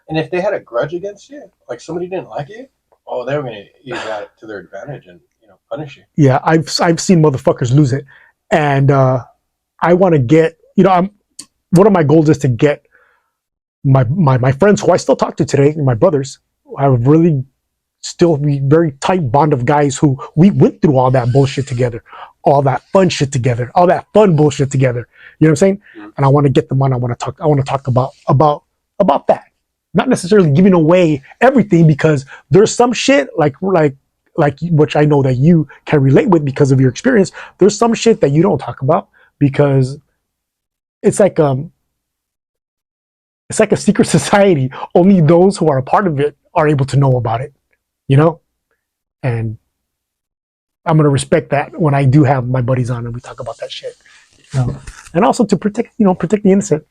S2: And if they had a grudge against you, like somebody didn't like you, they were going to use that to their advantage and punish you.
S1: Yeah, I've seen motherfuckers lose it, and I want to get one of my goals is to get my friends who I still talk to today, my brothers. I have really still be very tight bond of guys who we went through all that bullshit together, all that fun shit together, all that fun bullshit together. You know what I'm saying? Mm-hmm. And I want to get them on. I want to talk about that. Not necessarily giving away everything, because there's some shit like which I know that you can relate with because of your experience. There's some shit that you don't talk about because it's like a secret society. Only those who are a part of it are able to know about it, and I'm going to respect that when I do have my buddies on and we talk about that shit, and also to protect the innocent.